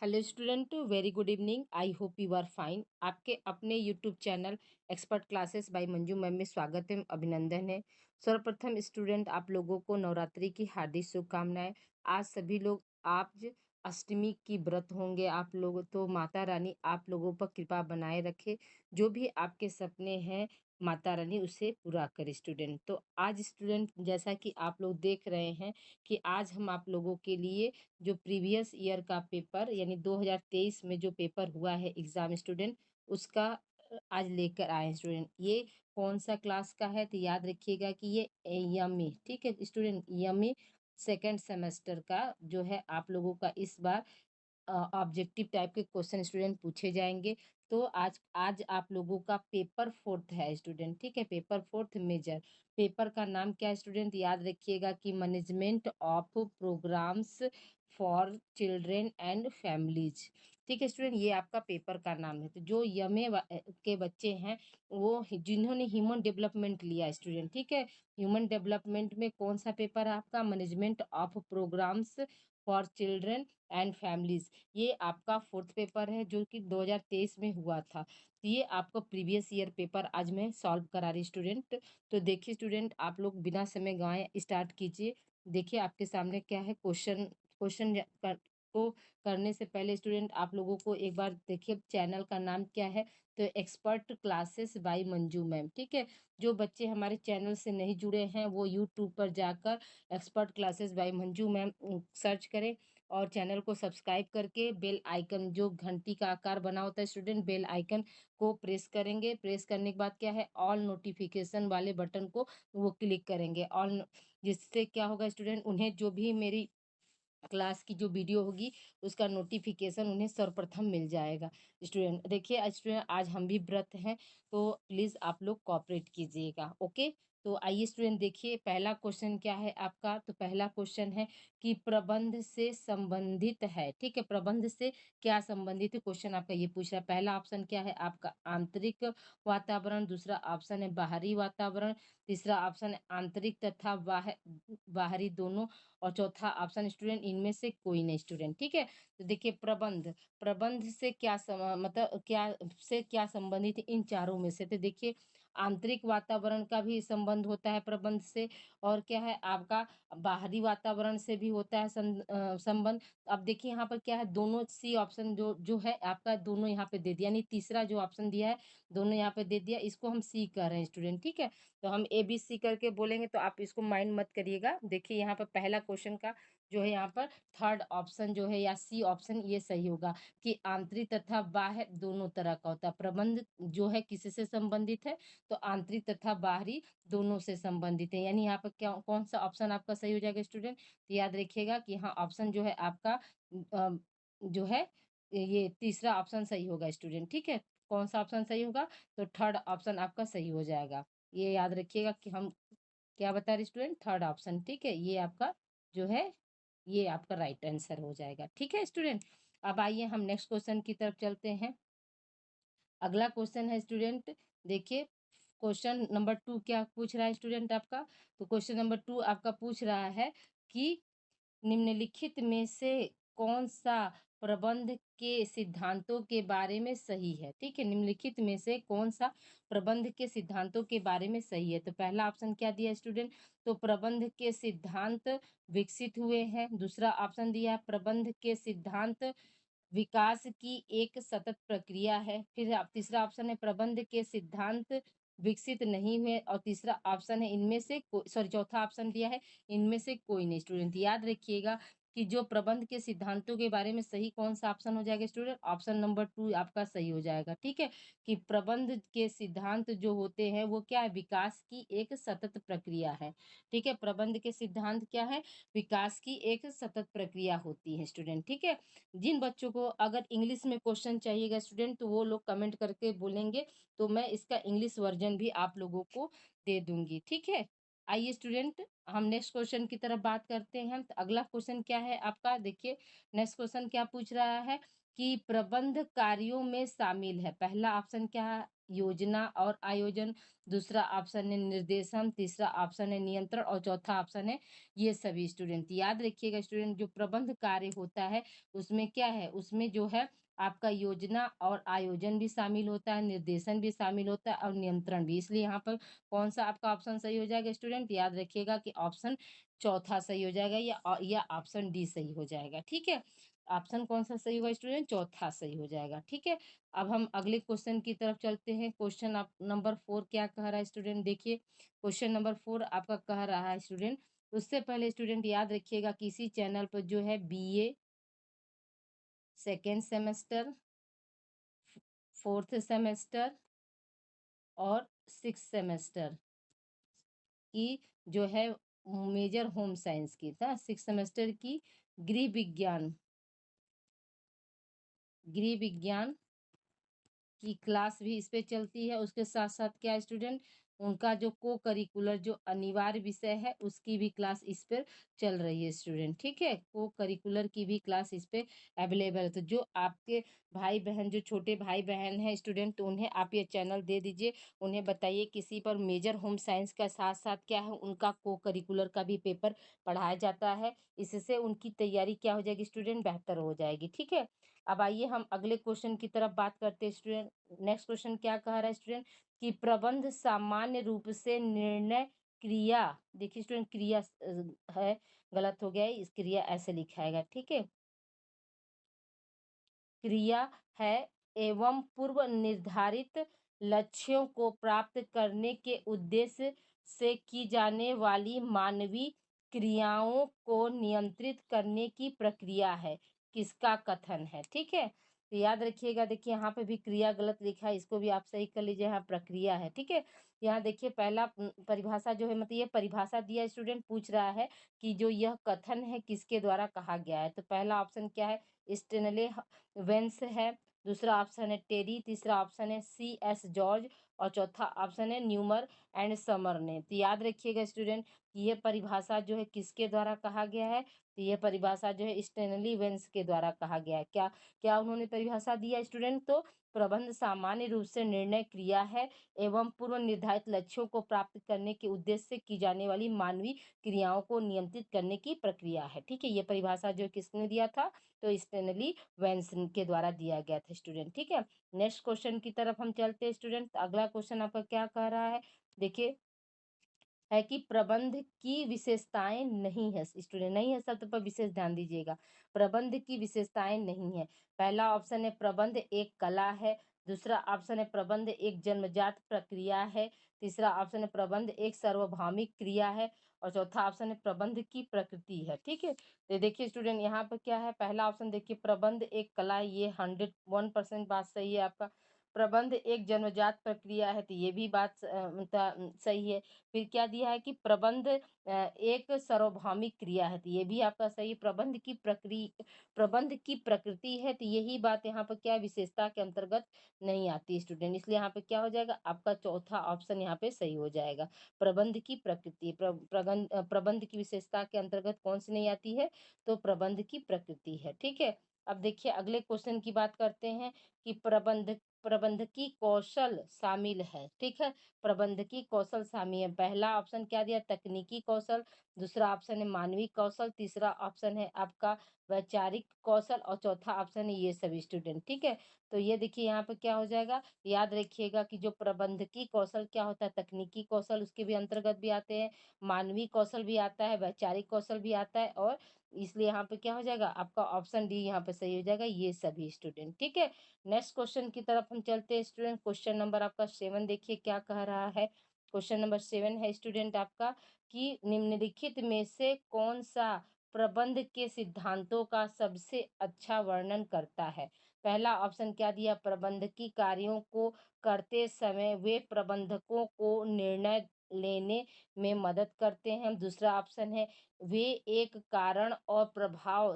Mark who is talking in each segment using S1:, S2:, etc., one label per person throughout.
S1: Hello student, very good evening. I hope you are fine. आपके अपने YouTube channel expert classes by Manju ma'am में स्वागत है, अभिनंदन है। सर्वप्रथम स्टूडेंट, आप लोगों को नवरात्रि की हार्दिक शुभकामनाएं। आज सभी लोग आज अष्टमी की व्रत होंगे। आप लोग तो माता रानी आप लोगों पर कृपा बनाए रखे। जो भी आपके सपने हैं माता रानी उसे पूरा करे स्टूडेंट। तो आज स्टूडेंट, जैसा कि आप लोग देख रहे हैं कि आज हम आप लोगों के लिए जो प्रीवियस ईयर का पेपर यानी 2023 में जो पेपर हुआ है एग्जाम स्टूडेंट, उसका आज लेकर आए हैं स्टूडेंट। ये कौन सा क्लास का है तो याद रखिएगा कि ये यमी, ठीक है स्टूडेंट, यमी सेकेंड सेमेस्टर का जो है आप लोगों का इस बार ऑब्जेक्टिव टाइप के क्वेश्चन स्टूडेंट पूछे जाएंगे। तो आज आज आप लोगों का पेपर फोर्थ है स्टूडेंट, ठीक है, पेपर फोर्थ मेजर। पेपर का नाम क्या है स्टूडेंट, याद रखिएगा कि management of programmes for children and families, ठीक है स्टूडेंट, ये आपका पेपर का नाम है। तो जो यमे के बच्चे हैं वो जिन्होंने ह्यूमन डेवलपमेंट लिया स्टूडेंट, ठीक है, ह्यूमन डेवलपमेंट में कौन सा पेपर है आपका, management of programmes for children and families. ये आपका फोर्थ पेपर है जो कि 2023 में हुआ था। तो ये आपका प्रीवियस ईयर पेपर आज मैं सॉल्व करा रही स्टूडेंट। तो देखिए स्टूडेंट, आप लोग बिना समय गंवाए स्टार्ट कीजिए। देखिए आपके सामने क्या है क्वेश्चन। क्वेश्चन को करने से पहले स्टूडेंट आप लोगों को एक बार देखिए चैनल का नाम क्या है, तो expert classes by Manju ma'am, ठीक है। जो बच्चे हमारे चैनल से नहीं जुड़े हैं वो यूट्यूब पर जाकर expert classes by Manju ma'am search करें और चैनल को सब्सक्राइब करके बेल आइकन जो घंटी का आकार बना होता है स्टूडेंट, बेल आइकन को प्रेस करेंगे। प्रेस करने के बाद क्या है, ऑल नोटिफिकेशन वाले बटन को वो क्लिक करेंगे ऑल, जिससे क्या होगा स्टूडेंट, उन्हें जो भी मेरी क्लास की जो वीडियो होगी उसका नोटिफिकेशन उन्हें सर्वप्रथम मिल जाएगा स्टूडेंट। देखिए स्टूडेंट, आज हम भी व्रत हैं तो प्लीज़ आप लोग कोऑपरेट कीजिएगा, ओके। तो आइए स्टूडेंट, देखिए पहला क्वेश्चन क्या है आपका। तो पहला क्वेश्चन है कि प्रबंध से संबंधित है, ठीक है, प्रबंध से क्या संबंधित है, क्वेश्चन आपका ये पूछ रहा है। पहला ऑप्शन क्या है आपका, आंतरिक वातावरण, दूसरा ऑप्शन है बाहरी वातावरण, तीसरा ऑप्शन है आंतरिक तथा बाहरी दोनों, और चौथा ऑप्शन स्टूडेंट इनमें से कोई नहीं स्टूडेंट, ठीक है। तो देखिए प्रबंध, प्रबंध से क्या मतलब क्या से क्या संबंधित है इन चारों में से। तो देखिए आंतरिक वातावरण का भी संबंध होता है प्रबंध से, और क्या है आपका बाहरी वातावरण से भी होता है संबंध। अब देखिए यहाँ पर क्या है, दोनों सी ऑप्शन जो जो है आपका दोनों यहाँ पे दे दिया, यानी तीसरा जो ऑप्शन दिया है दोनों यहाँ पे दे दिया, इसको हम सी कर रहे हैं स्टूडेंट, ठीक है। तो हम ए बी सी करके बोलेंगे तो आप इसको माइंड मत करिएगा। देखिए यहाँ पर पहला क्वेश्चन का जो है यहाँ पर थर्ड ऑप्शन जो है या सी ऑप्शन ये सही होगा कि आंतरिक तथा बाह्य दोनों तरह का होता है। प्रबंध जो है किससे संबंधित है, तो आंतरिक तथा बाहरी दोनों से संबंधित है। यानी यहाँ पर क्या कौन सा ऑप्शन आपका सही हो जाएगा स्टूडेंट, तो याद रखिएगा कि हाँ ऑप्शन जो है आपका जो है ये तीसरा ऑप्शन सही होगा स्टूडेंट, ठीक है। कौन सा ऑप्शन सही होगा, तो थर्ड ऑप्शन आपका सही हो जाएगा। ये याद रखिएगा कि हम क्या बता रहे स्टूडेंट, थर्ड ऑप्शन, ठीक है, ये आपका जो है ये आपका राइट आंसर हो जाएगा, ठीक है स्टूडेंट। अब आइए हम नेक्स्ट क्वेश्चन की तरफ चलते हैं। अगला क्वेश्चन है स्टूडेंट, देखिए क्वेश्चन नंबर 2 क्या पूछ रहा है स्टूडेंट आपका। तो क्वेश्चन नंबर 2 आपका पूछ रहा है कि निम्नलिखित में से कौन सा प्रबंध के सिद्धांतों के बारे में सही है, ठीक है, निम्नलिखित में से कौन सा प्रबंध के सिद्धांतों के बारे में सही है। तो पहला ऑप्शन क्या दिया स्टूडेंट, तो प्रबंध के सिद्धांत विकसित हुए हैं। दूसरा ऑप्शन दिया प्रबंध के सिद्धांत विकास की एक सतत प्रक्रिया है। फिर तीसरा ऑप्शन है प्रबंध के सिद्धांत विकसित नहीं हुए, और तीसरा ऑप्शन है इनमें से सॉरी चौथा ऑप्शन दिया है इनमें से कोई नहीं स्टूडेंट। याद रखिएगा कि जो प्रबंध के सिद्धांतों के बारे में सही कौन सा ऑप्शन हो जाएगा स्टूडेंट, ऑप्शन नंबर 2 आपका सही हो जाएगा, ठीक है। कि प्रबंध के सिद्धांत जो होते हैं वो क्या है, विकास की एक सतत प्रक्रिया है, ठीक है। प्रबंध के सिद्धांत क्या है, विकास की एक सतत प्रक्रिया होती है स्टूडेंट, ठीक है। जिन बच्चों को अगर इंग्लिश में क्वेश्चन चाहिएगा स्टूडेंट तो वो लोग कमेंट करके बोलेंगे, तो मैं इसका इंग्लिश वर्जन भी आप लोगों को दे दूंगी, ठीक है। आइए स्टूडेंट, हम नेक्स्ट क्वेश्चन की तरफ बात करते हैं। तो अगला क्वेश्चन क्या है आपका, देखिए नेक्स्ट क्वेश्चन क्या पूछ रहा है कि प्रबंध कार्यों में शामिल है। पहला ऑप्शन क्या है? योजना और आयोजन, दूसरा ऑप्शन है निर्देशन, तीसरा ऑप्शन है नियंत्रण और चौथा ऑप्शन है ये सभी। स्टूडेंट याद रखिएगा स्टूडेंट, जो प्रबंध कार्य होता है उसमें क्या है, उसमें जो है आपका योजना और आयोजन भी शामिल होता है, निर्देशन भी शामिल होता है और नियंत्रण भी। इसलिए यहाँ पर कौन सा आपका ऑप्शन सही हो जाएगा स्टूडेंट? याद रखिएगा कि ऑप्शन चौथा सही हो जाएगा या ऑप्शन डी सही हो जाएगा। ठीक है, ऑप्शन कौन सा सही होगा स्टूडेंट? चौथा सही हो जाएगा। ठीक है, अब हम अगले क्वेश्चन की तरफ चलते हैं। क्वेश्चन आप नंबर 4 क्या कह रहा है स्टूडेंट? देखिए क्वेश्चन नंबर 4 आपका कह रहा है स्टूडेंट, उससे पहले स्टूडेंट याद रखिएगा कि इसी चैनल पर जो है BA second semester, fourth semester और सिक्स सेमेस्टर की जो है मेजर होम साइंस की था, सिक्स सेमेस्टर की गृह विज्ञान गृह विज्ञान की क्लास भी इस पे चलती है। उसके साथ साथ क्या स्टूडेंट, उनका जो को करिकुलर जो अनिवार्य विषय है उसकी भी क्लास इस पर चल रही है स्टूडेंट। ठीक है, को करिकुलर की भी क्लास इस पे अवेलेबल है। तो जो आपके भाई बहन, जो छोटे भाई बहन हैं स्टूडेंट, तो उन्हें आप ये चैनल दे दीजिए। उन्हें बताइए किसी पर मेजर होम साइंस का साथ साथ क्या है, उनका को करिकुलर का भी पेपर पढ़ाया जाता है। इससे उनकी तैयारी क्या हो जाएगी स्टूडेंट? बेहतर हो जाएगी। ठीक है, अब आइए हम अगले क्वेश्चन की तरफ बात करते हैं स्टूडेंट। नेक्स्ट क्वेश्चन क्या कह रहा है स्टूडेंट, कि प्रबंध सामान्य रूप से निर्णय क्रिया, देखिए स्टूडेंट क्रिया है, गलत हो गया है, इस क्रिया ऐसे लिखाएगा। ठीक है, क्रिया है एवं पूर्व निर्धारित लक्ष्यों को प्राप्त करने के उद्देश्य से की जाने वाली मानवीय क्रियाओं को नियंत्रित करने की प्रक्रिया है, किसका कथन है? ठीक है, तो याद रखिएगा, देखिए यहाँ पे भी क्रिया गलत लिखा है, इसको भी आप सही कर लीजिए, यहाँ प्रक्रिया है। ठीक है, यहाँ देखिए पहला परिभाषा जो है, मतलब ये परिभाषा दिया स्टूडेंट, पूछ रहा है कि जो यह कथन है किसके द्वारा कहा गया है। तो पहला ऑप्शन क्या है? स्टेनले वेंस है, दूसरा ऑप्शन है टेरी, तीसरा ऑप्शन है सी एस जॉर्ज और चौथा ऑप्शन है न्यूमर एंड समर ने। तो याद रखिएगा स्टूडेंट, ये परिभाषा जो है किसके द्वारा कहा गया है? तो ये परिभाषा जो है स्टेनली वेंस के द्वारा कहा गया है। क्या क्या उन्होंने परिभाषा दिया स्टूडेंट? तो प्रबंध सामान्य रूप से निर्णय क्रिया है एवं पूर्व निर्धारित लक्ष्यों को प्राप्त करने के उद्देश्य से की जाने वाली मानवीय क्रियाओं को नियंत्रित करने की प्रक्रिया है। ठीक है, ये परिभाषा जो किसने दिया था? तो स्टेनली वेंसन के द्वारा दिया गया था स्टूडेंट। ठीक है, नेक्स्ट क्वेश्चन की तरफ हम चलते हैं स्टूडेंट। अगला क्वेश्चन आपका क्या कह रहा है? देखिए है कि प्रबंध की विशेषताएं नहीं है स्टूडेंट, नहीं है शब्द पर विशेष ध्यान दीजिएगा। प्रबंध की विशेषताएं नहीं है। पहला ऑप्शन है प्रबंध एक कला है, दूसरा ऑप्शन है प्रबंध एक जन्मजात प्रक्रिया है, तीसरा ऑप्शन है प्रबंध एक सार्वभौमिक क्रिया है और चौथा ऑप्शन है प्रबंध की प्रकृति है। ठीक है, तो देखिए स्टूडेंट यहाँ पर क्या है, पहला ऑप्शन देखिए प्रबंध एक कला, ये 101% बात सही है आपका। प्रबंध एक जन्मजात प्रक्रिया है, तो ये भी बात सही है। फिर क्या दिया है कि प्रबंध एक सार्वभौमिक क्रिया है, तो ये भी आपका सही। प्रबंध की प्रकृति है, तो यही बात यहाँ पर क्या है, विशेषता के अंतर्गत नहीं आती स्टूडेंट। इसलिए यहाँ पे क्या हो जाएगा, आपका चौथा ऑप्शन यहाँ पे सही हो जाएगा। प्रबंध की प्रकृति, प्रबंध की विशेषता के अंतर्गत कौन सी नहीं आती है? तो प्रबंध की प्रकृति है। ठीक है, अब देखिए अगले क्वेश्चन की बात करते हैं कि प्रबंधकी कौशल शामिल है। ठीक है, प्रबंधकीय कौशल शामिल है। पहला ऑप्शन क्या दिया? तकनीकी कौशल, दूसरा ऑप्शन है मानवीय कौशल, तीसरा ऑप्शन है आपका वैचारिक कौशल और चौथा ऑप्शन है ये सभी स्टूडेंट। ठीक है, तो ये देखिए यहाँ पे क्या हो जाएगा, याद रखिएगा कि जो प्रबंधकीय कौशल क्या होता है, तकनीकी कौशल उसके भी अंतर्गत भी आते हैं, मानवीय कौशल भी आता है, वैचारिक कौशल भी आता है, और इसलिए यहाँ पे क्या हो जाएगा, आपका ऑप्शन डी यहाँ पे सही हो जाएगा, ये सभी स्टूडेंट। ठीक है, नेक्स्ट क्वेश्चन की तरफ हम चलते हैं स्टूडेंट। क्वेश्चन नंबर आपका 7 देखिए क्या कह रहा है। क्वेश्चन नंबर 7 है स्टूडेंट आपका, कि निम्नलिखित में से कौन सा प्रबंध के सिद्धांतों का सबसे अच्छा वर्णन करता है? पहला ऑप्शन क्या दिया? प्रबंधकीय कार्यों को करते समय वे प्रबंधकों को निर्णय लेने में मदद करते हैं। दूसरा ऑप्शन है वे एक कारण और प्रभाव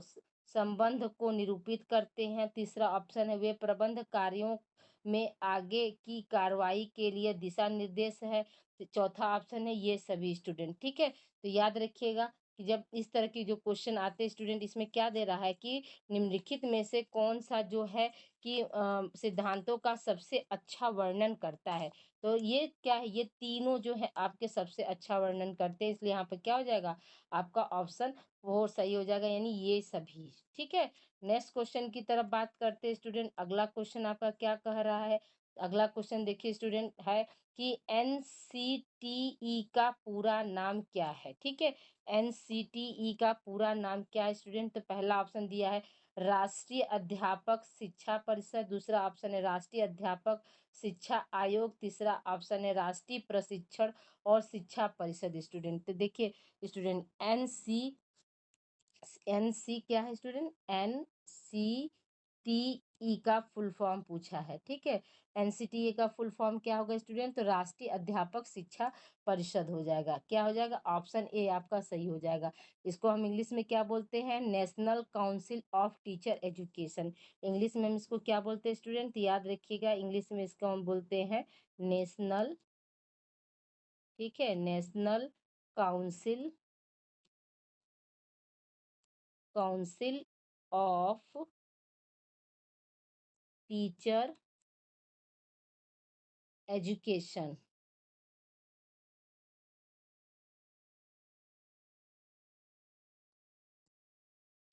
S1: संबंध को निरूपित करते हैं। तीसरा ऑप्शन है वे प्रबंध कार्यों में आगे की कार्रवाई के लिए दिशा निर्देश है। चौथा ऑप्शन है ये सभी स्टूडेंट। ठीक है, तो याद रखिएगा कि जब इस तरह की जो क्वेश्चन आते हैं स्टूडेंट, इसमें क्या दे रहा है कि निम्नलिखित में से कौन सा जो है कि सिद्धांतों का सबसे अच्छा वर्णन करता है। तो ये क्या है, ये तीनों जो है आपके सबसे अच्छा वर्णन करते हैं, इसलिए यहाँ पे क्या हो जाएगा, आपका ऑप्शन वो सही हो जाएगा, यानी ये सभी। ठीक है, नेक्स्ट क्वेश्चन की तरफ बात करते हैं स्टूडेंट। अगला क्वेश्चन आपका क्या कह रहा है, अगला क्वेश्चन देखिए स्टूडेंट है कि एनसीटीई का पूरा नाम क्या है। ठीक है, एनसीटीई का पूरा नाम क्या है स्टूडेंट, तो पहला ऑप्शन दिया है राष्ट्रीय अध्यापक शिक्षा परिषद, दूसरा ऑप्शन है राष्ट्रीय अध्यापक शिक्षा आयोग, तीसरा ऑप्शन है राष्ट्रीय प्रशिक्षण और शिक्षा परिषद स्टूडेंट। तो देखिए स्टूडेंट, एन सी क्या है स्टूडेंट, एनसीटीई का फुल फॉर्म पूछा है। ठीक है, एनसीटीई का फुल फॉर्म क्या होगा स्टूडेंट, तो राष्ट्रीय अध्यापक शिक्षा परिषद हो जाएगा। क्या हो जाएगा, ऑप्शन ए आपका सही हो जाएगा। इसको हम इंग्लिश में क्या बोलते हैं, national council of teacher education. English में हम इसको क्या बोलते हैं स्टूडेंट, याद रखिएगा, इंग्लिश में इसको हम बोलते हैं नेशनल, ठीक है, national council, council of teacher education.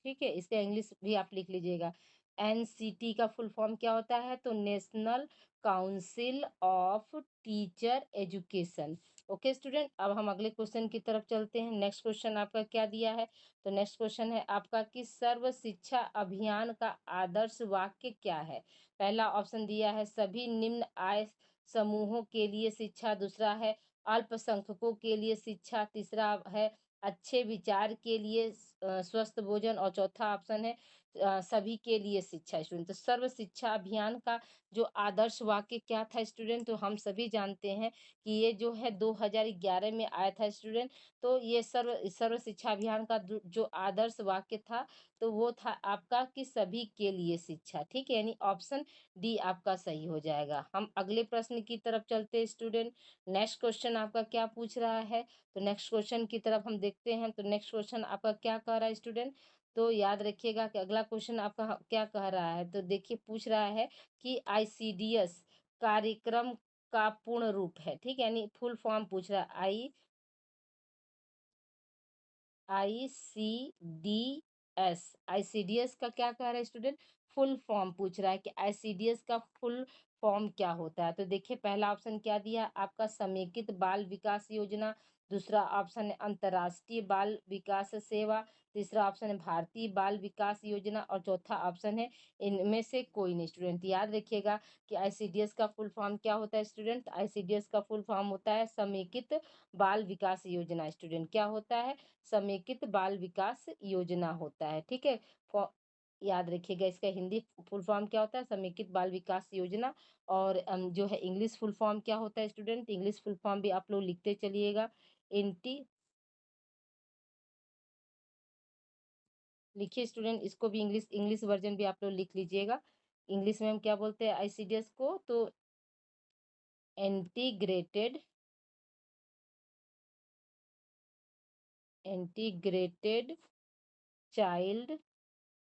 S1: ठीक है, इसका इंग्लिश भी आप लिख लीजिएगा। एनसीटी का फुल फॉर्म क्या होता है, तो national council of teacher education. Okay student, अब हम अगले क्वेश्चन की तरफ चलते हैं। नेक्स्ट क्वेश्चन आपका क्या दिया है, तो नेक्स्ट क्वेश्चन है आपका कि सर्व शिक्षा अभियान का आदर्श वाक्य क्या है। पहला ऑप्शन दिया है सभी निम्न आय समूहों के लिए शिक्षा, दूसरा है अल्पसंख्यकों के लिए शिक्षा, तीसरा है अच्छे विचार के लिए स्वस्थ भोजन, और चौथा ऑप्शन है सभी के लिए शिक्षा स्टूडेंट। तो सर्व शिक्षा अभियान का जो आदर्श वाक्य क्या था स्टूडेंट, तो हम सभी जानते हैं कि ये जो है 2011 में आया था स्टूडेंट। तो ये सर्व सर्व शिक्षा अभियान का जो आदर्श वाक्य था, तो वो था आपका कि सभी के लिए शिक्षा। ठीक है, यानी ऑप्शन डी आपका सही हो जाएगा। हम अगले प्रश्न की तरफ चलते हैं स्टूडेंट। नेक्स्ट क्वेश्चन आपका क्या पूछ रहा है, तो नेक्स्ट क्वेश्चन की तरफ हम देखते हैं। तो नेक्स्ट क्वेश्चन आपका क्या कह रहा है स्टूडेंट, तो याद रखिएगा कि अगला क्वेश्चन आपका क्या कह रहा है, तो देखिए पूछ रहा है कि आईसीडीएस कार्यक्रम का पूर्ण रूप है। ठीक है, यानी फुल फॉर्म पूछ रहा है, आईसीडीएस का क्या कह रहा है स्टूडेंट, फुल फॉर्म पूछ रहा है कि आईसीडीएस का फुल फॉर्म क्या होता है। तो देखिए पहला ऑप्शन क्या दिया आपका, समेकित बाल विकास योजना, दूसरा ऑप्शन है अंतर्राष्ट्रीय बाल विकास सेवा, तीसरा ऑप्शन है भारतीय बाल विकास योजना, और चौथा ऑप्शन है इनमें से कोई नहीं स्टूडेंट। याद रखिएगा कि आईसीडीएस का फुल फॉर्म क्या होता है स्टूडेंट, आईसीडीएस का फुल फॉर्म होता है समेकित बाल विकास योजना स्टूडेंट। क्या होता है, समेकित बाल विकास योजना होता है। ठीक है, याद रखिएगा इसका हिंदी फुल फॉर्म क्या होता है, समेकित बाल विकास योजना। और जो है इंग्लिश फुल फॉर्म क्या होता है स्टूडेंट, इंग्लिश फुल फॉर्म भी आप लोग लिखते चलिएगा। एनटी लिखिए स्टूडेंट, इसको भी इंग्लिश इंग्लिश वर्जन भी आप लोग लिख लीजिएगा। इंग्लिश में हम क्या बोलते हैं आईसीडीएस को, तो इंटीग्रेटेड इंटीग्रेटेड चाइल्ड,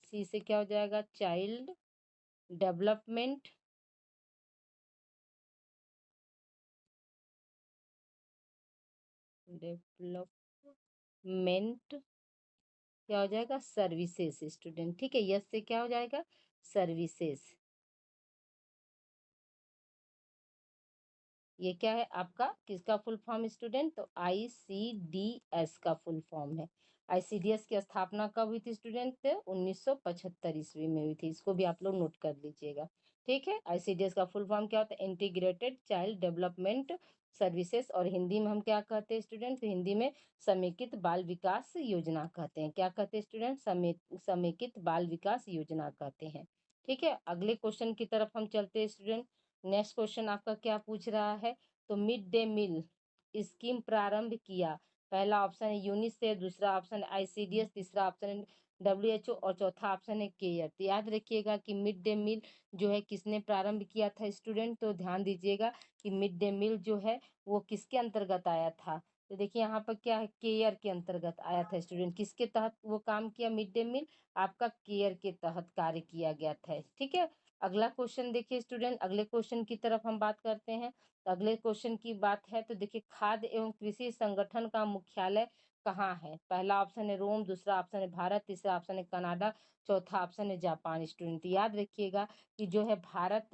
S1: सी से क्या हो जाएगा, चाइल्ड डेवलपमेंट डेवलपमेंट क्या हो जाएगा, सर्विसेज स्टूडेंट। ठीक है, यस से क्या हो जाएगा, सर्विसेज। ये क्या है आपका, किसका फुल फॉर्म स्टूडेंट, तो आईसीडीएस का फुल फॉर्म है। आईसीडीएस की स्थापना कब हुई थी स्टूडेंट, 1975 ईस्वी में हुई थी। इसको भी आप लोग नोट कर लीजिएगा। ठीक है, आईसीडीएस का फुल फॉर्म क्या होता है, इंटीग्रेटेड चाइल्ड डेवलपमेंट सर्विसेज, और हिंदी में हम क्या कहते हैं स्टूडेंट, तो हिंदी में समेकित बाल विकास योजना कहते हैं। क्या कहते हैं स्टूडेंट, समेकित बाल विकास योजना कहते हैं। ठीक है, अगले क्वेश्चन की तरफ हम चलते हैं स्टूडेंट। नेक्स्ट क्वेश्चन आपका क्या पूछ रहा है, तो मिड डे मील स्कीम प्रारंभ किया। पहला ऑप्शन है यूनिसेफ, दूसरा ऑप्शन है आईसीडीएस, तीसरा ऑप्शन है डब्ल्यूएचओ, और चौथा ऑप्शन है केयर। तो याद रखिएगा कि मिड डे मील जो है किसने प्रारंभ किया था स्टूडेंट, तो ध्यान दीजिएगा कि मिड डे मील जो है वो किसके अंतर्गत आया था, तो देखिए यहाँ पर क्या है, केयर के अंतर्गत आया था स्टूडेंट। किसके तहत वो काम किया मिड डे मील, आपका केयर के तहत कार्य किया गया था। ठीक है, अगला क्वेश्चन देखिए स्टूडेंट, अगले क्वेश्चन की तरफ हम बात करते हैं। तो अगले क्वेश्चन की बात है तो देखिए, खाद्य एवं कृषि संगठन का मुख्यालय कहाँ है? पहला ऑप्शन है रोम, दूसरा ऑप्शन है भारत, तीसरा ऑप्शन है कनाडा, चौथा ऑप्शन है जापान। स्टूडेंट याद रखिएगा कि जो है भारत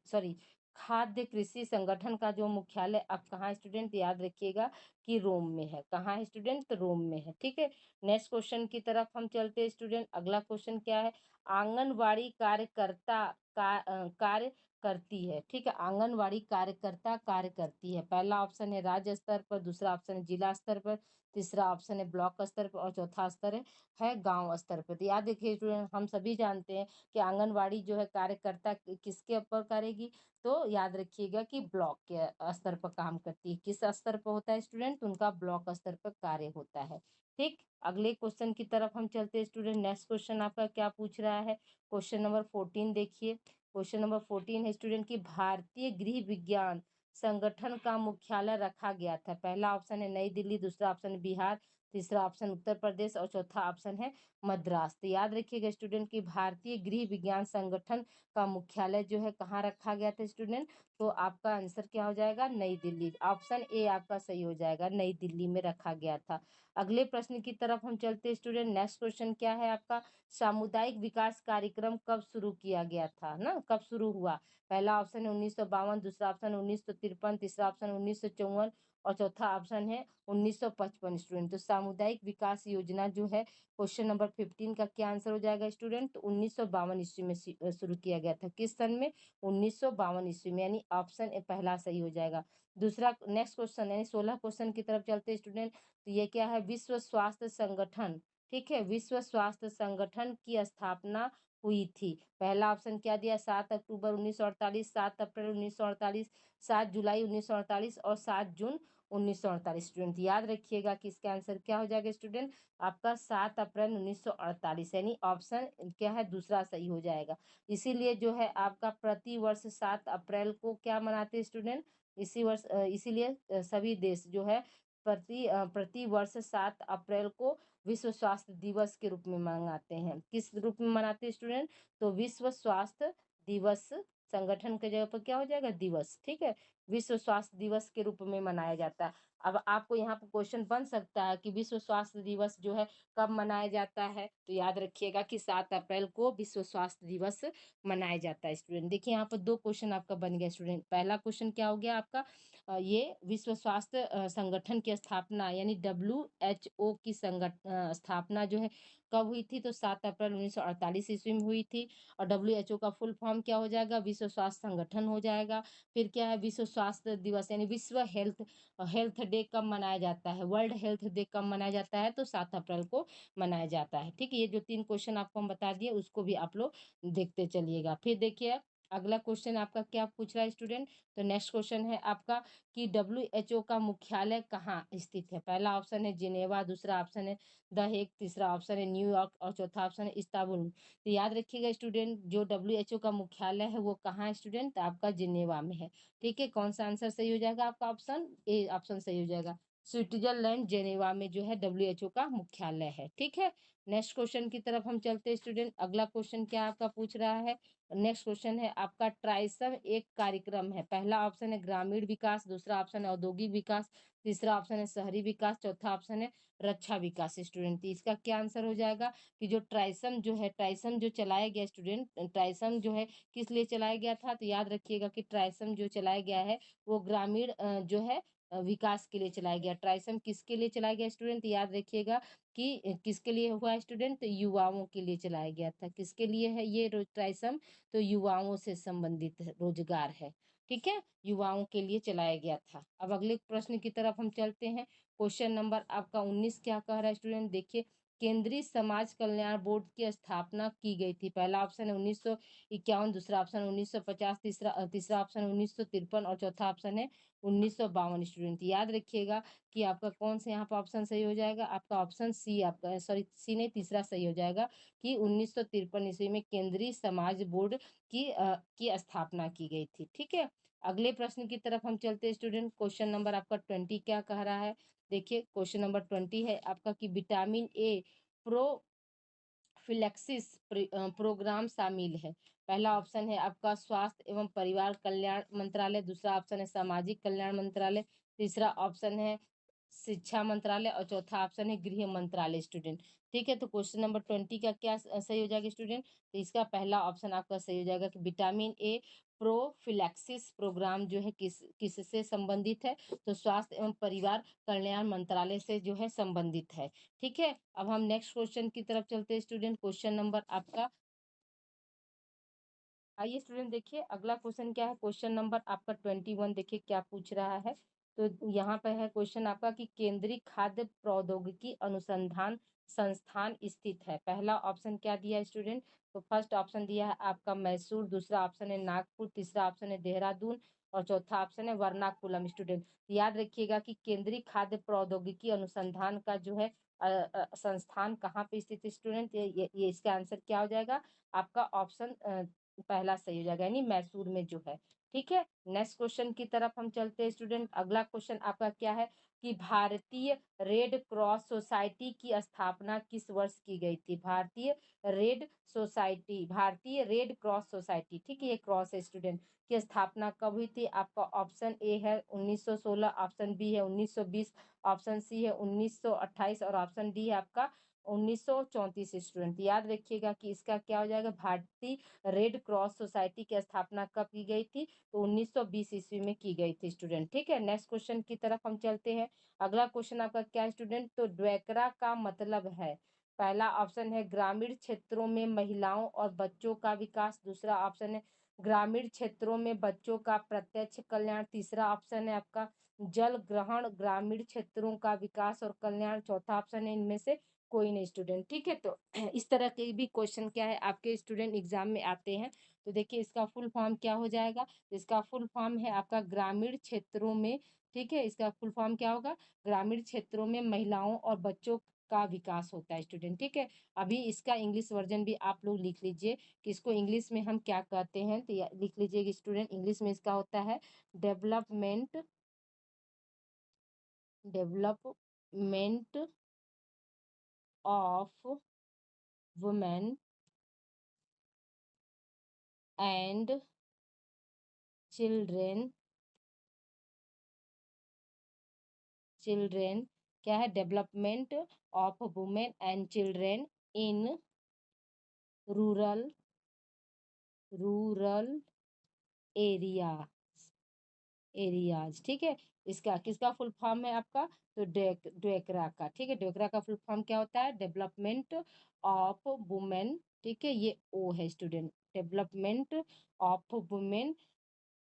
S1: सॉरी, खाद्य कृषि संगठन का जो मुख्यालय अब कहाँ है स्टूडेंट, याद रखिएगा कि रोम में है। कहाँ है स्टूडेंट, तो रोम में है। ठीक है, नेक्स्ट क्वेश्चन की तरफ हम चलते हैं स्टूडेंट। अगला क्वेश्चन क्या है, आंगनवाड़ी कार्यकर्ता का कार्य करती है। ठीक है, आंगनवाड़ी कार्यकर्ता कार्य करती है। पहला ऑप्शन है राज्य स्तर पर, दूसरा ऑप्शन है जिला स्तर पर, तीसरा ऑप्शन है ब्लॉक स्तर पर और चौथा स्तर है गांव स्तर पर। तो याद देखिए स्टूडेंट, हम सभी जानते हैं कि आंगनवाड़ी जो है कार्यकर्ता किसके ऊपर करेगी, तो याद रखिएगा कि ब्लॉक के स्तर पर काम करती है। किस स्तर पर होता है स्टूडेंट, उनका ब्लॉक स्तर पर कार्य होता है। ठीक, अगले क्वेश्चन की तरफ हम चलते हैं स्टूडेंट। नेक्स्ट क्वेश्चन आपका क्या पूछ रहा है, क्वेश्चन नंबर 14 देखिए। क्वेश्चन नंबर 14 है स्टूडेंट की भारतीय गृह विज्ञान संगठन का मुख्यालय रखा गया था। पहला ऑप्शन है नई दिल्ली, दूसरा ऑप्शन है बिहार, तीसरा ऑप्शन उत्तर प्रदेश और चौथा ऑप्शन है मद्रास। तो याद रखिएगा स्टूडेंट की भारतीय गृह विज्ञान संगठन का मुख्यालय जो है कहाँ रखा गया था स्टूडेंट, तो आपका आंसर क्या हो जाएगा, नई दिल्ली। ऑप्शन ए आपका सही हो जाएगा, नई दिल्ली में रखा गया था। अगले प्रश्न की तरफ हम चलते हैं स्टूडेंट। नेक्स्ट क्वेश्चन क्या है आपका, सामुदायिक विकास कार्यक्रम कब शुरू किया गया था ना, कब शुरू हुआ? पहला ऑप्शन है 1952, दूसरा ऑप्शन 1953, तीसरा ऑप्शन 1954 और चौथा ऑप्शन है 1955। स्टूडेंट तो सामुदायिक विकास योजना जो है, क्वेश्चन नंबर 15 का क्या आंसर हो जाएगा स्टूडेंट, तो 1952 ईस्वी में शुरू किया गया था। किस सन में, 1952 ईस्वी में, यानी ऑप्शन ए पहला सही हो जाएगा। दूसरा नेक्स्ट क्वेश्चन यानी 16 क्वेश्चन की तरफ चलते स्टूडेंट। तो ये क्या है, विश्व स्वास्थ्य संगठन। ठीक है, विश्व स्वास्थ्य संगठन की स्थापना हुई थी। पहला ऑप्शन क्या दिया, 7 अक्टूबर 1948, 7 अप्रैल 1948, 7 जुलाई 1948 और 7 जून 1948। स्टूडेंट याद रखिएगा कि इसका आंसर क्या हो जाएगा स्टूडेंट, आपका 7 अप्रैल 1948, यानी ऑप्शन क्या है, दूसरा सही हो जाएगा। इसीलिए जो है आपका प्रति वर्ष 7 अप्रैल को क्या मनाते हैं स्टूडेंट, इसीलिए सभी देश जो है प्रति वर्ष 7 अप्रैल को विश्व स्वास्थ्य दिवस के रूप में मनाते हैं। किस रूप में मनाते हैं स्टूडेंट, तो विश्व स्वास्थ्य दिवस, संगठन के जगह पर क्या हो जाएगा, दिवस। ठीक है, विश्व स्वास्थ्य दिवस के रूप में मनाया जाता है। अब आपको यहाँ पर क्वेश्चन बन सकता है कि विश्व स्वास्थ्य दिवस जो है कब मनाया जाता है, तो याद रखिएगा कि 7 अप्रैल को विश्व स्वास्थ्य दिवस मनाया जाता है। स्टूडेंट देखिए यहाँ पर दो क्वेश्चन आपका बन गया स्टूडेंट। पहला क्वेश्चन क्या हो गया आपका, ये विश्व स्वास्थ्य संगठन की स्थापना यानी WHO की स्थापना जो है कब हुई थी, तो 7 अप्रैल 1948 ईस्वी में हुई थी। और WHO का फुल फॉर्म क्या हो जाएगा, विश्व स्वास्थ्य संगठन हो जाएगा। फिर क्या है, विश्व स्वास्थ्य दिवस यानी विश्व हेल्थ हेल्थ डे कब मनाया जाता है, वर्ल्ड हेल्थ डे कब मनाया जाता है, तो 7 अप्रैल को मनाया जाता है। ठीक है, ये जो 3 क्वेश्चन आपको हम बता दिए उसको भी आप लोग देखते चलिएगा। फिर देखिए अगला क्वेश्चन आपका क्या पूछ रहा है स्टूडेंट, तो नेक्स्ट क्वेश्चन है आपका कि WHO का मुख्यालय कहाँ स्थित है? पहला ऑप्शन है जिनेवा, दूसरा ऑप्शन है द हेग, तीसरा ऑप्शन है न्यूयॉर्क और चौथा ऑप्शन है इस्तांबुल। तो याद रखिएगा स्टूडेंट, जो WHO का मुख्यालय है वो कहाँ है स्टूडेंट, आपका जिनेवा में है। ठीक है, कौन सा आंसर सही हो जाएगा आपका, ऑप्शन ए ऑप्शन सही हो जाएगा। स्विट्जरलैंड जेनेवा में जो है WHO का मुख्यालय है। ठीक है, नेक्स्ट क्वेश्चन की तरफ हम चलते हैं स्टूडेंट। अगला क्वेश्चन क्या आपका पूछ रहा है, नेक्स्ट क्वेश्चन है आपका ट्राइसम एक कार्यक्रम है। पहला ऑप्शन है ग्रामीण विकास, दूसरा ऑप्शन है औद्योगिक विकास, तीसरा ऑप्शन है शहरी विकास, चौथा ऑप्शन है रक्षा विकास। स्टूडेंट इसका क्या आंसर हो जाएगा कि जो ट्राइसम जो है, ट्राइसम जो चलाया गया स्टूडेंट, ट्राइसम जो है किस लिए चलाया गया था, तो याद रखिएगा कि ट्राइसम जो चलाया गया है वो ग्रामीण जो है विकास के लिए चलाया गया। ट्राइसम किसके लिए चलाया गया स्टूडेंट, याद रखिएगा कि किसके लिए हुआ स्टूडेंट, तो युवाओं के लिए चलाया गया था। किसके लिए है ये ट्राइसम, तो युवाओं से संबंधित रोजगार है। ठीक है, युवाओं के लिए चलाया गया था। अब अगले प्रश्न की तरफ हम चलते हैं। क्वेश्चन नंबर आपका 19 क्या कह रहा है स्टूडेंट, देखिए केंद्रीय समाज कल्याण बोर्ड की स्थापना की गई थी? पहला ऑप्शन है 1951, दूसरा ऑप्शन 1950, तीसरा ऑप्शन 1953 और चौथा ऑप्शन है 1952। स्टूडेंट याद रखिएगा कि आपका कौन सा यहाँ पर ऑप्शन सही हो जाएगा, आपका ऑप्शन सी, आपका सॉरी सी नहीं, तीसरा सही हो जाएगा कि 1953 ईस्वी में केंद्रीय समाज बोर्ड की स्थापना की गई थी। ठीक है, अगले प्रश्न की तरफ हम चलते हैं स्टूडेंट। क्वेश्चन नंबर आपका 20 क्या कह रहा है? देखिए क्वेश्चन नंबर 20 है आपका कि विटामिन ए प्रोफिलैक्सिस प्रोग्राम शामिल है। पहला ऑप्शन है आपका स्वास्थ्य एवं परिवार कल्याण मंत्रालय, दूसरा ऑप्शन है सामाजिक कल्याण मंत्रालय, तीसरा ऑप्शन है शिक्षा मंत्रालय और चौथा ऑप्शन है गृह मंत्रालय। स्टूडेंट ठीक है, तो क्वेश्चन नंबर 20 का क्या सही हो जाएगा स्टूडेंट? तो इसका पहला ऑप्शन आपका सही हो जाएगा कि विटामिन ए प्रोफिलैक्सिस प्रोग्राम जो है किससे संबंधित है? तो स्वास्थ्य एवं परिवार कल्याण मंत्रालय से जो है संबंधित है। ठीक है, अब हम नेक्स्ट क्वेश्चन की तरफ चलते हैं स्टूडेंट। क्वेश्चन नंबर आपका, आइए स्टूडेंट देखिए अगला क्वेश्चन क्या है। क्वेश्चन नंबर आपका 21 देखिए क्या पूछ रहा है। तो यहाँ पे है क्वेश्चन आपका कि केंद्रीय खाद्य प्रौद्योगिकी अनुसंधान संस्थान स्थित है। पहला ऑप्शन क्या दिया है स्टूडेंट? तो फर्स्ट ऑप्शन दिया है आपका मैसूर, दूसरा ऑप्शन है नागपुर, तीसरा ऑप्शन है देहरादून और चौथा ऑप्शन है वर्नाकुलम। स्टूडेंट याद रखिएगा कि केंद्रीय खाद्य प्रौद्योगिकी अनुसंधान का जो है संस्थान कहाँ पे स्थित है स्टूडेंट? ये इसका आंसर क्या हो जाएगा? आपका ऑप्शन पहला सही हो जाएगा, यानी मैसूर में जो है। ठीक है, नेक्स्ट क्वेश्चन की तरफ हम चलते हैं स्टूडेंट। अगला क्वेश्चन आपका क्या है कि भारतीय रेड क्रॉस सोसाइटी की स्थापना किस वर्ष की गई थी? भारतीय रेड क्रॉस सोसाइटी, ठीक है, ये क्रॉस है स्टूडेंट, की स्थापना कब हुई थी? आपका ऑप्शन ए है 1916, ऑप्शन बी है 1920, ऑप्शन सी है 1928 और ऑप्शन डी है आपका 1934। स्टूडेंट याद रखिएगा कि इसका क्या हो जाएगा? भारतीय रेड क्रॉस सोसाइटी की स्थापना कब की गई थी? तो 1920 ईस्वी में की गई थी। स्टूडेंट ठीक है, नेक्स्ट क्वेश्चन की तरफ हम चलते हैं। अगला क्वेश्चन आपका क्या है स्टूडेंट? तो ड्वेकरा का मतलब है, पहला ऑप्शन है ग्रामीण क्षेत्रों में महिलाओं और बच्चों का विकास, दूसरा ऑप्शन है ग्रामीण क्षेत्रों में बच्चों का प्रत्यक्ष कल्याण, तीसरा ऑप्शन है आपका जल ग्रहण ग्रामीण क्षेत्रों का विकास और कल्याण, चौथा ऑप्शन है इनमें से कोई नहीं। स्टूडेंट ठीक है, तो इस तरह के भी क्वेश्चन क्या है आपके स्टूडेंट एग्जाम में आते हैं। तो देखिए इसका फुल फॉर्म क्या हो जाएगा? इसका फुल फॉर्म है आपका ग्रामीण क्षेत्रों में, ठीक है, इसका फुल फॉर्म क्या होगा? ग्रामीण क्षेत्रों में महिलाओं और बच्चों का विकास होता है। स्टूडेंट ठीक है, अभी इसका इंग्लिश वर्जन भी आप लोग लिख लीजिए कि इसको इंग्लिश में हम क्या कहते हैं। तो लिख लीजिए स्टूडेंट, इंग्लिश में इसका होता है development development of women and children children क्या है? Development of women and children in rural rural area areas. ठीक है, इसका किसका फुल फॉर्म है आपका? तो ड्वेकरा का। ठीक है, ड्वेकरा का फुल फॉर्म क्या होता है? डेवलपमेंट ऑफ वुमेन, ठीक है, ये ओ है student, development of women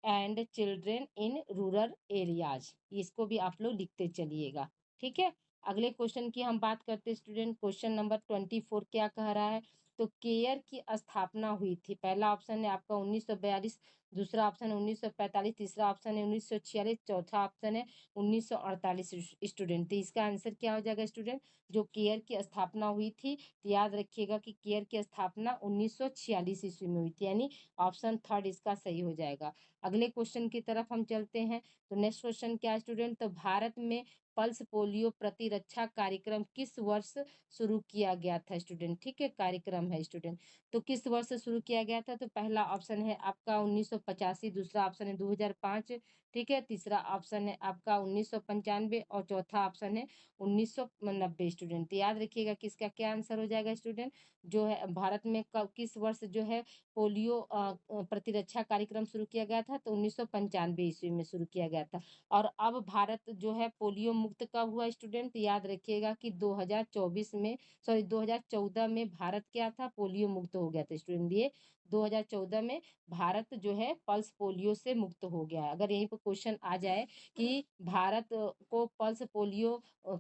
S1: and children in rural areas, इसको भी आप लोग लिखते चलिएगा। ठीक है, अगले क्वेश्चन की हम बात करते हैं स्टूडेंट। क्वेश्चन नंबर 24 क्या कह रहा है? तो केयर की स्थापना हुई थी। पहला ऑप्शन है आपका 1942, दूसरा ऑप्शन है 1945, तीसरा ऑप्शन है 1946, चौथा ऑप्शन है 1948। स्टूडेंट तो इसका आंसर क्या हो जाएगा स्टूडेंट? जो केयर की स्थापना हुई थी, तो याद रखिएगा कि केयर की स्थापना 1946 ईस्वी में हुई थी, यानी ऑप्शन थर्ड इसका सही हो जाएगा। अगले क्वेश्चन की तरफ हम चलते हैं। तो नेक्स्ट क्वेश्चन क्या है स्टूडेंट? तो भारत में पल्स पोलियो प्रतिरक्षा कार्यक्रम किस वर्ष शुरू किया गया था? स्टूडेंट ठीक है, कार्यक्रम है स्टूडेंट, तो किस वर्ष शुरू किया गया था? तो पहला ऑप्शन है आपका 1985, दूसरा ऑप्शन है 2005, ठीक है, तीसरा ऑप्शन है आपका 1995 और चौथा ऑप्शन है 1990। स्टूडेंट तो याद रखिएगा कि इसका क्या आंसर हो जाएगा स्टूडेंट? जो है भारत में कब किस वर्ष जो है पोलियो प्रतिरक्षा कार्यक्रम शुरू किया गया था? तो 1995 ईस्वी में शुरू किया गया था। और अब भारत जो है पोलियो मुक्त मुक्त कब हुआ स्टूडेंट? याद रखिएगा कि 2024 में, सॉरी 2014 में भारत क्या था, पोलियो मुक्त हो गया था स्टूडेंट। ये 2014 में भारत जो है पल्स पोलियो से मुक्त हो गया है। अगर यहीं पर क्वेश्चन आ जाए कि भारत को पल्स पोलियो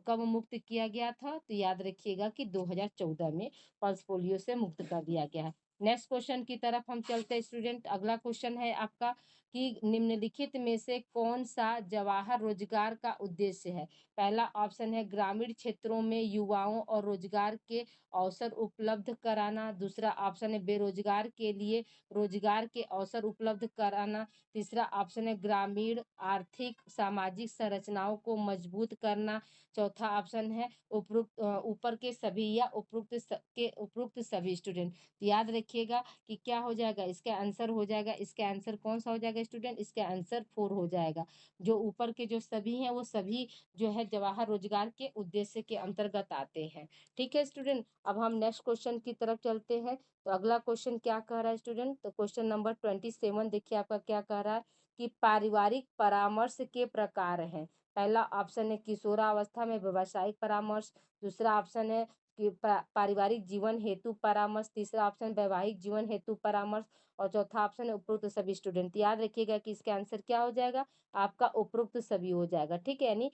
S1: कब मुक्त किया गया था, तो याद रखिएगा कि 2014 में पल्स पोलियो से मुक्त कर दिया गया है। नेक्स्ट क्वेश्चन की तरफ हम चलते हैं स्टूडेंट। अगला क्वेश्चन है आपका कि निम्नलिखित में से कौन सा जवाहर रोजगार का उद्देश्य है? पहला ऑप्शन है ग्रामीण क्षेत्रों में युवाओं और रोजगार के अवसर उपलब्ध कराना। दूसरा ऑप्शन है बेरोजगार के लिए रोजगार के अवसर उपलब्ध कराना। तीसरा ऑप्शन है ग्रामीण आर्थिक सामाजिक संरचनाओं को मजबूत करना। चौथा ऑप्शन है उपरोक्त ऊपर के सभी या उपरोक्त सभी स्टूडेंट। याद रखिएगा कि क्या हो जाएगा, इसका आंसर हो जाएगा, इसका आंसर कौन सा हो जाएगा स्टूडेंट? इसका आंसर 4 हो जाएगा। जो ऊपर के जो सभी हैं वो सभी जो है जवाहर रोजगार के उद्देश्य के अंतर्गत आते हैं। ठीक है स्टूडेंट, अब हम नेक्स्ट क्वेश्चन की तरफ चलते हैं। तो अगला क्वेश्चन क्या कह रहा है स्टूडेंट? तो क्वेश्चन नंबर 27 देखिए आपका क्या कह रहा है कि पारिवारिक परामर्श के प्रकार हैं। पहला ऑप्शन है किशोरावस्था में व्यवसायिक परामर्श। दूसरा ऑप्शन है कि पारिवारिक जीवन हेतु परामर्श। तीसरा ऑप्शन वैवाहिक जीवन हेतु परामर्श। और चौथा ऑप्शन है उपरोक्त सभी स्टूडेंट। याद रखिएगा कि इसका आंसर क्या हो जाएगा? आपका उपरोक्त सभी हो जाएगा। ठीक है, यानी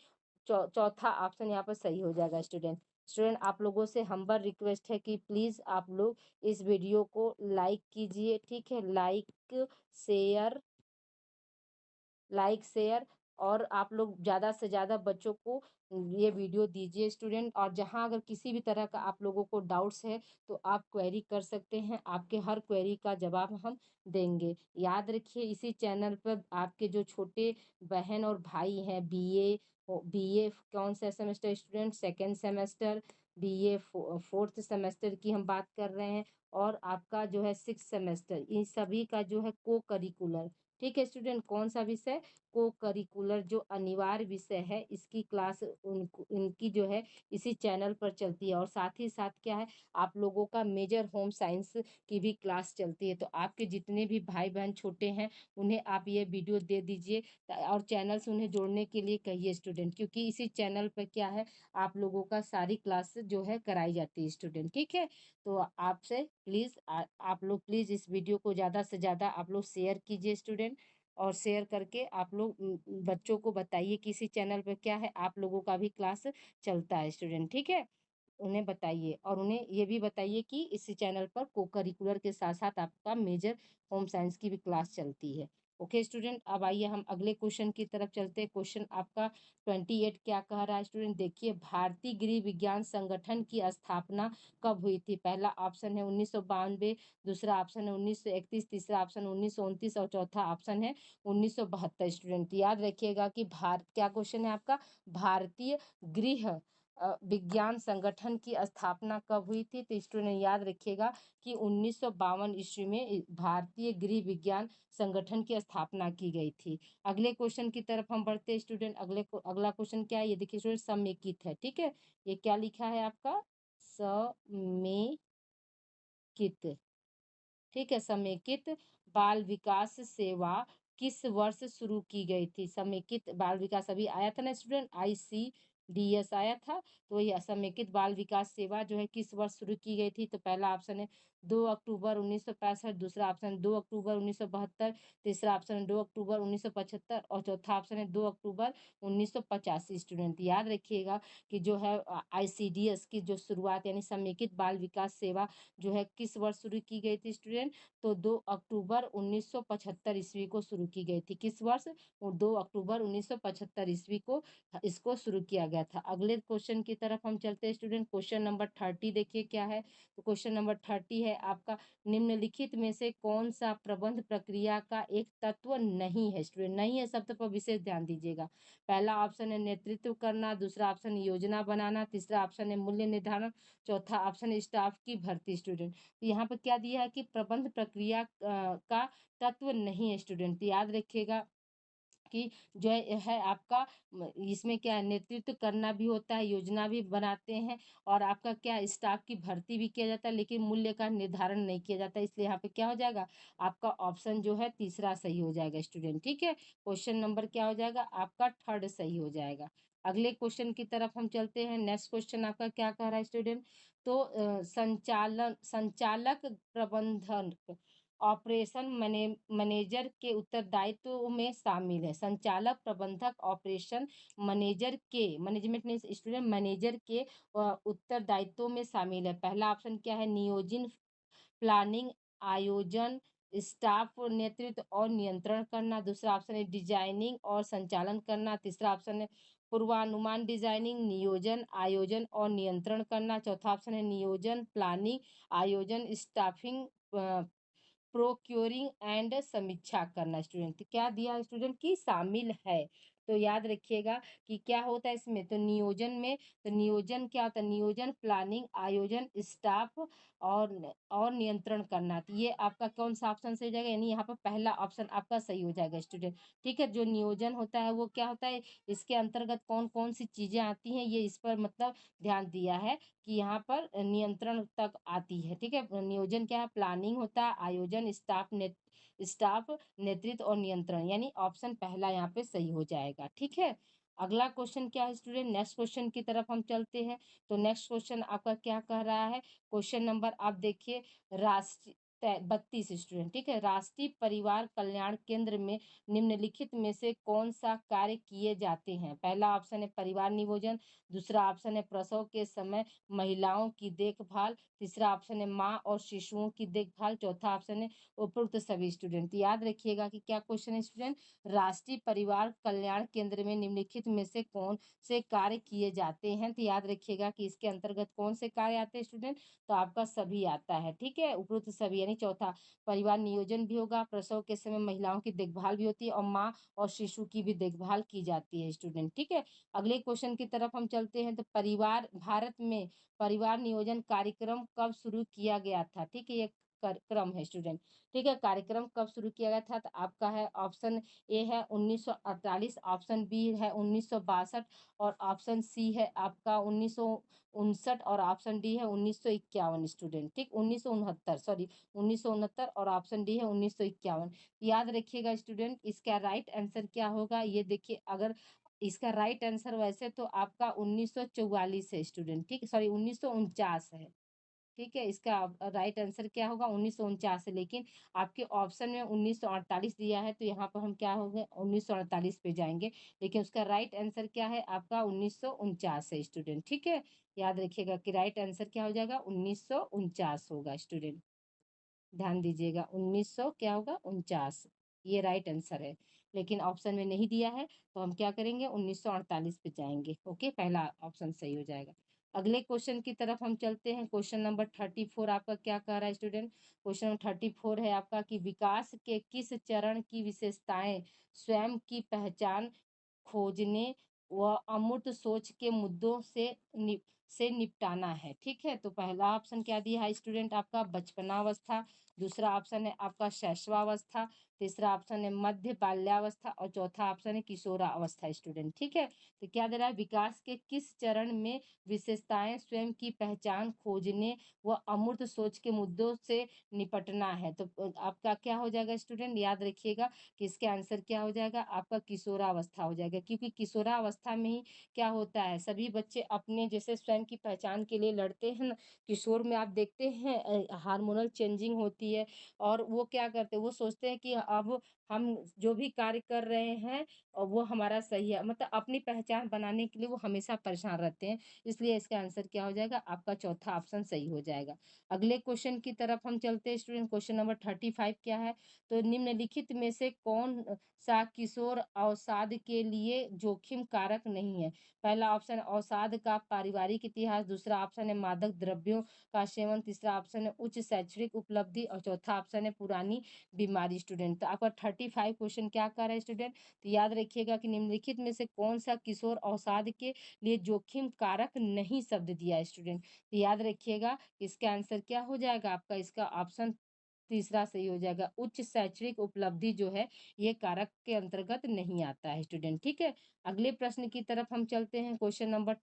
S1: चौथा ऑप्शन यहाँ पर सही हो जाएगा स्टूडेंट। स्टूडेंट आप लोगों से हम्बल रिक्वेस्ट है कि प्लीज आप लोग इस वीडियो को लाइक कीजिए। ठीक है, शेयर लाइक शेयर और आप लोग ज़्यादा से ज़्यादा बच्चों को ये वीडियो दीजिए स्टूडेंट। और जहाँ अगर किसी भी तरह का आप लोगों को डाउट्स है तो आप क्वेरी कर सकते हैं, आपके हर क्वेरी का जवाब हम देंगे। याद रखिए इसी चैनल पर आपके जो छोटे बहन और भाई हैं बीए कौन सा semester student? Second semester, BA fourth semester की हम बात कर रहे हैं, और आपका जो है 6th सेमेस्टर, इन सभी का जो है को करिकुलर। ठीक है स्टूडेंट, कौन सा विषय? को करिकुलर जो अनिवार्य विषय है, इसकी क्लास इनकी जो है इसी चैनल पर चलती है। और साथ ही साथ क्या है, आप लोगों का मेजर होम साइंस की भी क्लास चलती है। तो आपके जितने भी भाई बहन छोटे हैं उन्हें आप ये वीडियो दे दीजिए और चैनल से उन्हें जोड़ने के लिए कहिए स्टूडेंट, क्योंकि इसी चैनल पर क्या है आप लोगों का सारी क्लास जो है कराई जाती है स्टूडेंट। ठीक है, तो आपसे प्लीज़ आप लोग प्लीज़ इस वीडियो को ज़्यादा से ज़्यादा आप लोग शेयर कीजिए स्टूडेंट। और शेयर करके आप लोग बच्चों को बताइए कि इसी चैनल पे क्या है आप लोगों का भी क्लास चलता है स्टूडेंट। ठीक है, उन्हें बताइए और उन्हें ये भी बताइए कि इसी चैनल पर को करिकुलर के साथ साथ आपका मेजर होम साइंस की भी क्लास चलती है। ओके स्टूडेंट, अब आइए हम अगले क्वेश्चन की तरफ चलते हैं। क्वेश्चन आपका 28 क्या कह रहा है स्टूडेंट? देखिए, भारतीय गृह विज्ञान संगठन की स्थापना कब हुई थी? पहला ऑप्शन है 1992, दूसरा ऑप्शन है 1931, तीसरा ऑप्शन 1929 और चौथा ऑप्शन है 1972 स्टूडेंट। याद रखिएगा कि भारत क्या क्वेश्चन है आपका, भारतीय गृह विज्ञान संगठन की स्थापना कब हुई थी? तो स्टूडेंट याद रखिएगा कि 1952 ईस्वी में भारतीय गृह विज्ञान संगठन की स्थापना की गई थी। अगले क्वेश्चन की तरफ हम बढ़ते हैं स्टूडेंट। अगला क्वेश्चन क्या है ये देखिए स्टूडेंट, समेकित है। ठीक है, ये क्या लिखा है आपका? समेकित। ठीक है, समेकित बाल विकास सेवा किस वर्ष शुरू की गई थी? समेकित बाल विकास अभी आया था ना स्टूडेंट, ICDS आया था। तो ये समेकित बाल विकास सेवा जो है किस वर्ष शुरू की गई थी? तो पहला ऑप्शन है 2 अक्टूबर 1965, दूसरा ऑप्शन 2 अक्टूबर 1972, तीसरा ऑप्शन 2 अक्टूबर 1975 और चौथा ऑप्शन है 2 अक्टूबर 1985 स्टूडेंट। याद रखिएगा कि जो है ICDS की जो शुरुआत यानी समेकित बाल विकास सेवा जो है किस वर्ष शुरू की गई थी स्टूडेंट? तो 2 अक्टूबर 1975 ईस्वी को शुरू की गई थी। किस वर्ष? 2 अक्टूबर 1975 ईस्वी को इसको शुरू किया गया था। अगले क्वेश्चन की तरफ हम चलते हैं स्टूडेंट। क्वेश्चन नंबर 30 देखिए क्या है। तो क्वेश्चन नंबर 30 है आपका, निम्नलिखित में से कौन सा प्रबंध प्रक्रिया का एक तत्व नहीं है? स्टूडेंट नहीं है शब्द पर विशेष ध्यान दीजिएगा। पहला ऑप्शन है नेतृत्व करना, दूसरा ऑप्शन योजना बनाना, तीसरा ऑप्शन है मूल्य निर्धारण, चौथा ऑप्शन है स्टाफ की भर्ती स्टूडेंट। तो यहाँ पर क्या दिया है कि प्रबंध प्रक्रिया का तत्व नहीं है स्टूडेंट। याद रखिएगा कि जो है आपका इसमें क्या है, नेतृत्व करना भी होता है, योजना भी बनाते हैं और आपका क्या स्टाफ की भर्ती भी किया जाता है, लेकिन मूल्य का निर्धारण नहीं किया जाता। इसलिए यहाँ पे क्या हो जाएगा, आपका ऑप्शन जो है तीसरा सही हो जाएगा स्टूडेंट। ठीक है, क्वेश्चन नंबर क्या हो जाएगा आपका थर्ड सही हो जाएगा। अगले क्वेश्चन की तरफ हम चलते हैं। नेक्स्ट क्वेश्चन आपका क्या कह रहा है स्टूडेंट? तो संचालक प्रबंधन ऑपरेशन मैनेजर के उत्तरदायित्व में शामिल है। संचालक प्रबंधक ऑपरेशन मैनेजर के, मैनेजमेंट में स्टूडेंट, मैनेजर के उत्तरदायित्व में शामिल है। पहला ऑप्शन क्या है? नियोजन, प्लानिंग, आयोजन, स्टाफ नेतृत्व और नियंत्रण करना। दूसरा ऑप्शन है डिजाइनिंग और संचालन करना। तीसरा ऑप्शन है पूर्वानुमान, डिजाइनिंग, नियोजन, आयोजन और नियंत्रण करना। चौथा ऑप्शन है नियोजन, प्लानिंग, आयोजन, स्टाफिंग, प्रोक्योरिंग एंड समीक्षा करना। स्टूडेंट क्या दिया है स्टूडेंट की शामिल है? तो याद रखिएगा कि क्या होता है इसमें। तो नियोजन में, तो नियोजन क्या होता है? नियोजन, प्लानिंग, आयोजन, स्टाफ और नियंत्रण करना। तो ये आपका कौन सा ऑप्शन सही हो जाएगा? यानी यहाँ पर पहला ऑप्शन आपका सही हो जाएगा स्टूडेंट। ठीक है, जो नियोजन होता है वो क्या होता है, इसके अंतर्गत कौन कौन सी चीजें आती हैं, ये इस पर मतलब ध्यान दिया है कि यहाँ पर नियंत्रण तक आती है। ठीक है, नियोजन क्या है? प्लानिंग होता है, आयोजन, स्टाफ नेतृत्व और नियंत्रण, यानी ऑप्शन पहला यहाँ पे सही हो जाएगा। ठीक है, अगला क्वेश्चन क्या है स्टूडेंट? नेक्स्ट क्वेश्चन की तरफ हम चलते हैं। तो नेक्स्ट क्वेश्चन आपका क्या कह रहा है? क्वेश्चन नंबर आप देखिए, राष्ट्रीय 32 स्टूडेंट। ठीक है, राष्ट्रीय परिवार कल्याण केंद्र में निम्नलिखित में से कौन सा कार्य किए जाते हैं? पहला ऑप्शन है परिवार नियोजन, दूसरा ऑप्शन है प्रसव के समय महिलाओं की देखभाल, तीसरा ऑप्शन है माँ और शिशुओं की देखभाल, चौथा ऑप्शन है उपरोक्त सभी। स्टूडेंट याद रखिएगा कि क्या क्वेश्चन है स्टूडेंट? राष्ट्रीय परिवार कल्याण केंद्र में निम्नलिखित में से कौन से कार्य किए जाते हैं? तो याद रखिएगा कि इसके अंतर्गत कौन से कार्य आते हैं स्टूडेंट? तो आपका सभी आता है। ठीक है, उपरोक्त सभी, यानी चौथा परिवार नियोजन भी होगा, प्रसव के समय महिलाओं की देखभाल भी होती है और माँ और शिशु की भी देखभाल की जाती है स्टूडेंट। ठीक है, अगले क्वेश्चन की तरफ हम चलते हैं। तो परिवार, भारत में परिवार नियोजन कार्यक्रम कब शुरू किया गया था? ठीक है, ये क्रम है स्टूडेंट। ठीक है, कार्यक्रम कब शुरू किया गया था? तो आपका है ऑप्शन ए है 1948, ऑप्शन बी है 1962 और ऑप्शन सी है आपका 1959 और ऑप्शन डी है 1951। स्टूडेंट ठीक, 1969, सॉरी 1969 और ऑप्शन डी है 1951। याद रखिएगा स्टूडेंट, इसका राइट आंसर क्या होगा? ये देखिए, अगर इसका राइट आंसर वैसे तो आपका 1944 है स्टूडेंट। ठीक, सॉरी 1949 है। ठीक है, इसका राइट आंसर क्या होगा? 1949 है, लेकिन आपके ऑप्शन में 1948 दिया है, तो यहाँ पर हम क्या होंगे? 1948 पे जाएंगे, लेकिन उसका राइट आंसर क्या है आपका? 1949 है स्टूडेंट। ठीक है, याद रखिएगा कि राइट आंसर क्या हो जाएगा? 1949 होगा स्टूडेंट। ध्यान दीजिएगा, 1900 क्या होगा? 49, ये राइट आंसर है, लेकिन ऑप्शन में नहीं दिया है, तो हम क्या करेंगे? 1948 पे जाएंगे। ओके, पहला ऑप्शन सही हो जाएगा। अगले क्वेश्चन की तरफ हम चलते हैं। क्वेश्चन नंबर 34 आपका क्या कह रहा है स्टूडेंट? क्वेश्चन नंबर 34 है आपका कि विकास के किस चरण की विशेषताएं स्वयं की पहचान खोजने व अमूर्त सोच के मुद्दों से निपटाना है? ठीक है, तो पहला ऑप्शन क्या दिया है स्टूडेंट आपका? बचपनावस्था, दूसरा ऑप्शन है आपका शैशवावस्था, तीसरा ऑप्शन है मध्य बाल्यावस्था और चौथा ऑप्शन है किशोरावस्था। स्टूडेंट ठीक है, तो क्या दे रहा है? विकास के किस चरण में विशेषताएं स्वयं की पहचान खोजने व अमूर्त सोच के मुद्दों से निपटना है? तो आपका क्या हो जाएगा स्टूडेंट? याद रखिएगा कि इसका आंसर क्या हो जाएगा आपका? किशोरावस्था हो जाएगा, क्योंकि किशोरावस्था में ही क्या होता है, सभी बच्चे अपने जैसे स्वयं की पहचान के लिए लड़ते हैं ना। किशोर में आप देखते हैं हार्मोनल चेंजिंग होती है, और वो क्या करते हैं, वो सोचते हैं कि अब हम जो भी कार्य कर रहे हैं और वो हमारा सही है, मतलब अपनी पहचान बनाने के लिए वो हमेशा परेशान रहते हैं। इसलिए इसका आंसर क्या हो जाएगा आपका? चौथा ऑप्शन सही हो जाएगा। अगले क्वेश्चन की तरफ हम चलते हैं स्टूडेंट। क्वेश्चन नंबर 35 क्या है? तो निम्नलिखित में से कौन सा किशोर अवसाद के लिए जोखिम कारक नहीं है? पहला ऑप्शन अवसाद का पारिवारिक इतिहास, दूसरा ऑप्शन है मादक द्रव्यों का सेवन, तीसरा ऑप्शन है उच्च शैक्षणिक उपलब्धि और चौथा ऑप्शन है पुरानी बीमारी। स्टूडेंट तो आपका 35 क्वेश्चन क्या कर रहा है स्टूडेंट? तो याद रखिएगा कि निम्नलिखित में से कौन सा किशोर अवसाद के लिए जोखिम कारक नहीं शब्द दिया है स्टूडेंट? तो याद रखिएगा इसका आंसर क्या हो जाएगा आपका? इसका ऑप्शन तीसरा सही हो जाएगा, उच्च शैक्षणिक उपलब्धि जो है ये कारक के अंतर्गत नहीं आता है स्टूडेंट। ठीक है, अगले प्रश्न की तरफ हम चलते हैं। क्वेश्चन नंबर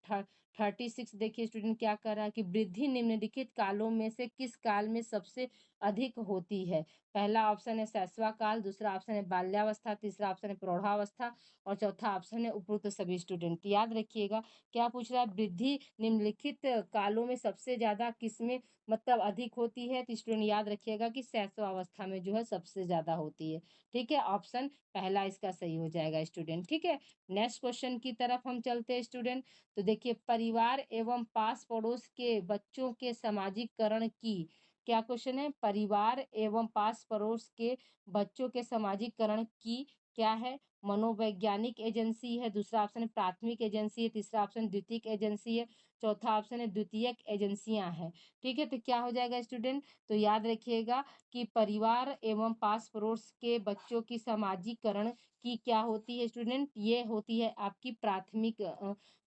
S1: 36 देखिए स्टूडेंट क्या कर रहा है कि वृद्धि निम्नलिखित कालों में से किस काल में सबसे अधिक होती है। पहला ऑप्शन है शैशवा काल, दूसरा ऑप्शन है बाल्यावस्था, तीसरा ऑप्शन है प्रौढ़ावस्था और चौथा ऑप्शन है उपरोक्त सभी। स्टूडेंट याद रखिएगा क्या पूछ रहा है, वृद्धि निम्नलिखित कालों में सबसे ज्यादा किसमें मतलब अधिक होती है। तो स्टूडेंट याद रखिएगा कि शैशवावस्था में जो है सबसे ज्यादा होती है। ठीक है, ऑप्शन पहला इसका सही हो जाएगा स्टूडेंट। ठीक है, नेक्स्ट क्वेश्चन की तरफ हम चलते हैं स्टूडेंट। तो देखिए परिवार एवं पास पड़ोस के बच्चों के सामाजिककरण की, क्या क्वेश्चन है, परिवार एवं पास पड़ोस के बच्चों के सामाजिककरण की क्या है, मनोवैज्ञानिक एजेंसी है, दूसरा ऑप्शन है प्राथमिक एजेंसी है, तीसरा ऑप्शन द्वितीयक एजेंसी है, चौथा ऑप्शन है द्वितीयक एजेंसियां हैं। ठीक है, तो क्या हो जाएगा स्टूडेंट, तो याद रखिएगा कि परिवार एवं पास पड़ोस के बच्चों की सामाजिककरण की क्या होती है स्टूडेंट, ये होती है आपकी प्राथमिक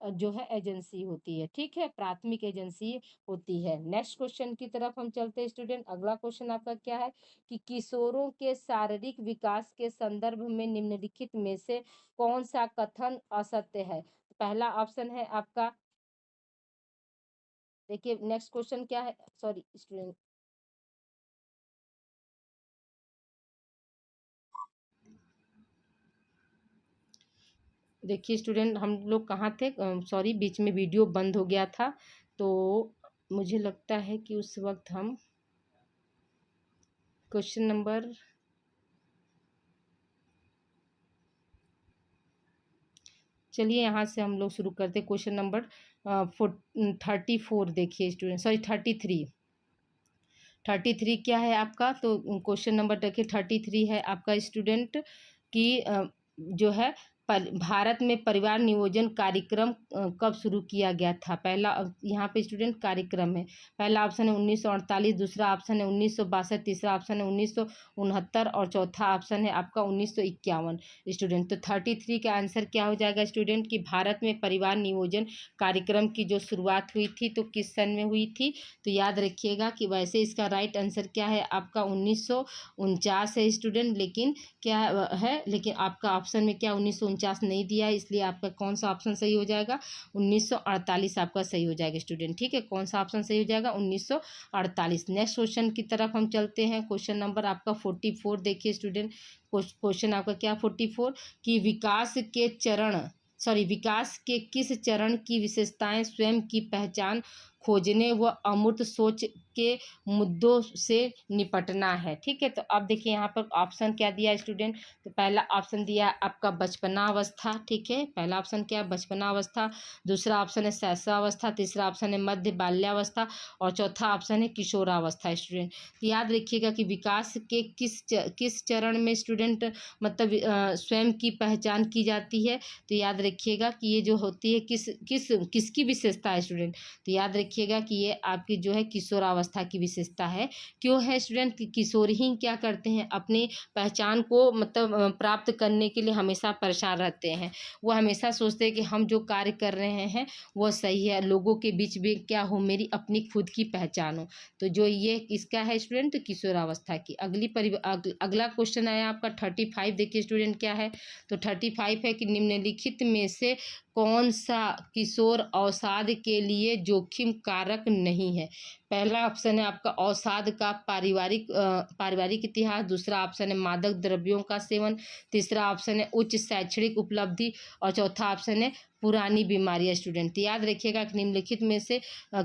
S1: जो है एजेंसी होती है। ठीक है, प्राथमिक एजेंसी होती है। नेक्स्ट क्वेश्चन की तरफ हम चलते हैं स्टूडेंट। अगला क्वेश्चन आपका क्या है कि किशोरों के शारीरिक विकास के संदर्भ में निम्नलिखित में से कौन सा कथन असत्य है। पहला ऑप्शन है आपका, देखिए नेक्स्ट क्वेश्चन क्या है, सॉरी स्टूडेंट, देखिए स्टूडेंट हम लोग कहाँ थे, सॉरी बीच में वीडियो बंद हो गया था। तो मुझे लगता है कि उस वक्त हम क्वेश्चन नंबर, चलिए यहाँ से हम लोग शुरू करते हैं। क्वेश्चन नंबर 34 देखिए स्टूडेंट, सॉरी 33। 33 क्या है आपका, तो क्वेश्चन नंबर देखिए 33 है आपका स्टूडेंट कि जो है भारत में परिवार नियोजन कार्यक्रम कब शुरू किया गया था। पहला यहाँ पे स्टूडेंट कार्यक्रम है, पहला ऑप्शन है 1948, दूसरा ऑप्शन है 1962, तीसरा ऑप्शन है 1969 और चौथा ऑप्शन है आपका 1951। स्टूडेंट तो 33 का आंसर क्या हो जाएगा स्टूडेंट कि भारत में परिवार नियोजन कार्यक्रम की जो शुरुआत हुई थी तो किस सन में हुई थी। तो याद रखिएगा कि वैसे इसका राइट आंसर क्या है आपका 1949 है स्टूडेंट, लेकिन क्या है, लेकिन आपका ऑप्शन में क्या 1949 नहीं दिया है, इसलिए आपका कौन सा ऑप्शन सही हो जाएगा 1948 आपका सही हो जाएगा स्टूडेंट। ठीक है, कौन सा ऑप्शन सही हो जाएगा 1948। नेक्स्ट क्वेश्चन की तरफ हम चलते हैं। क्वेश्चन नंबर आपका 44 देखिए स्टूडेंट, क्वेश्चन आपका क्या 44 कि विकास के चरण, सॉरी विकास के किस चरण की विशेषताएं स्वयं की पहचान खोजने व अमूर्त सोच के मुद्दों से निपटना है। ठीक है, तो अब देखिए यहाँ पर ऑप्शन क्या दिया स्टूडेंट, तो पहला ऑप्शन दिया आपका बचपना अवस्था। ठीक है, पहला ऑप्शन क्या है बचपना अवस्था, दूसरा ऑप्शन है शैशवावस्था, तीसरा ऑप्शन है मध्य बाल्यावस्था और चौथा ऑप्शन है किशोरावस्था। स्टूडेंट तो याद रखिएगा कि विकास के किस चरण में स्टूडेंट मतलब स्वयं की पहचान की जाती है। तो याद रखिएगा कि ये जो होती है किसकी विशेषता है स्टूडेंट, तो याद रखिएगा कि ये आपकी जो है किशोरावस्था की विशेषता है। क्यों है स्टूडेंट, किशोर ही क्या करते हैं अपनी पहचान को मतलब प्राप्त करने के लिए हमेशा परेशान रहते हैं। वो हमेशा सोचते हैं कि हम जो कार्य कर रहे हैं वो सही है, लोगों के बीच में क्या हो, मेरी अपनी खुद की पहचान हो। तो जो ये इसका है स्टूडेंट तो किशोरावस्था की। अगला क्वेश्चन आया आपका 35 देखिए स्टूडेंट क्या है, तो 35 है कि निम्नलिखित में से कौन सा किशोर अवसाद के लिए जोखिम कारक नहीं है। पहला ऑप्शन है आपका अवसाद का पारिवारिक इतिहास, दूसरा ऑप्शन है मादक द्रव्यों का सेवन, तीसरा ऑप्शन है उच्च शैक्षणिक उपलब्धि और चौथा ऑप्शन है पुरानी बीमारियां। स्टूडेंट याद रखिएगा कि निम्नलिखित में से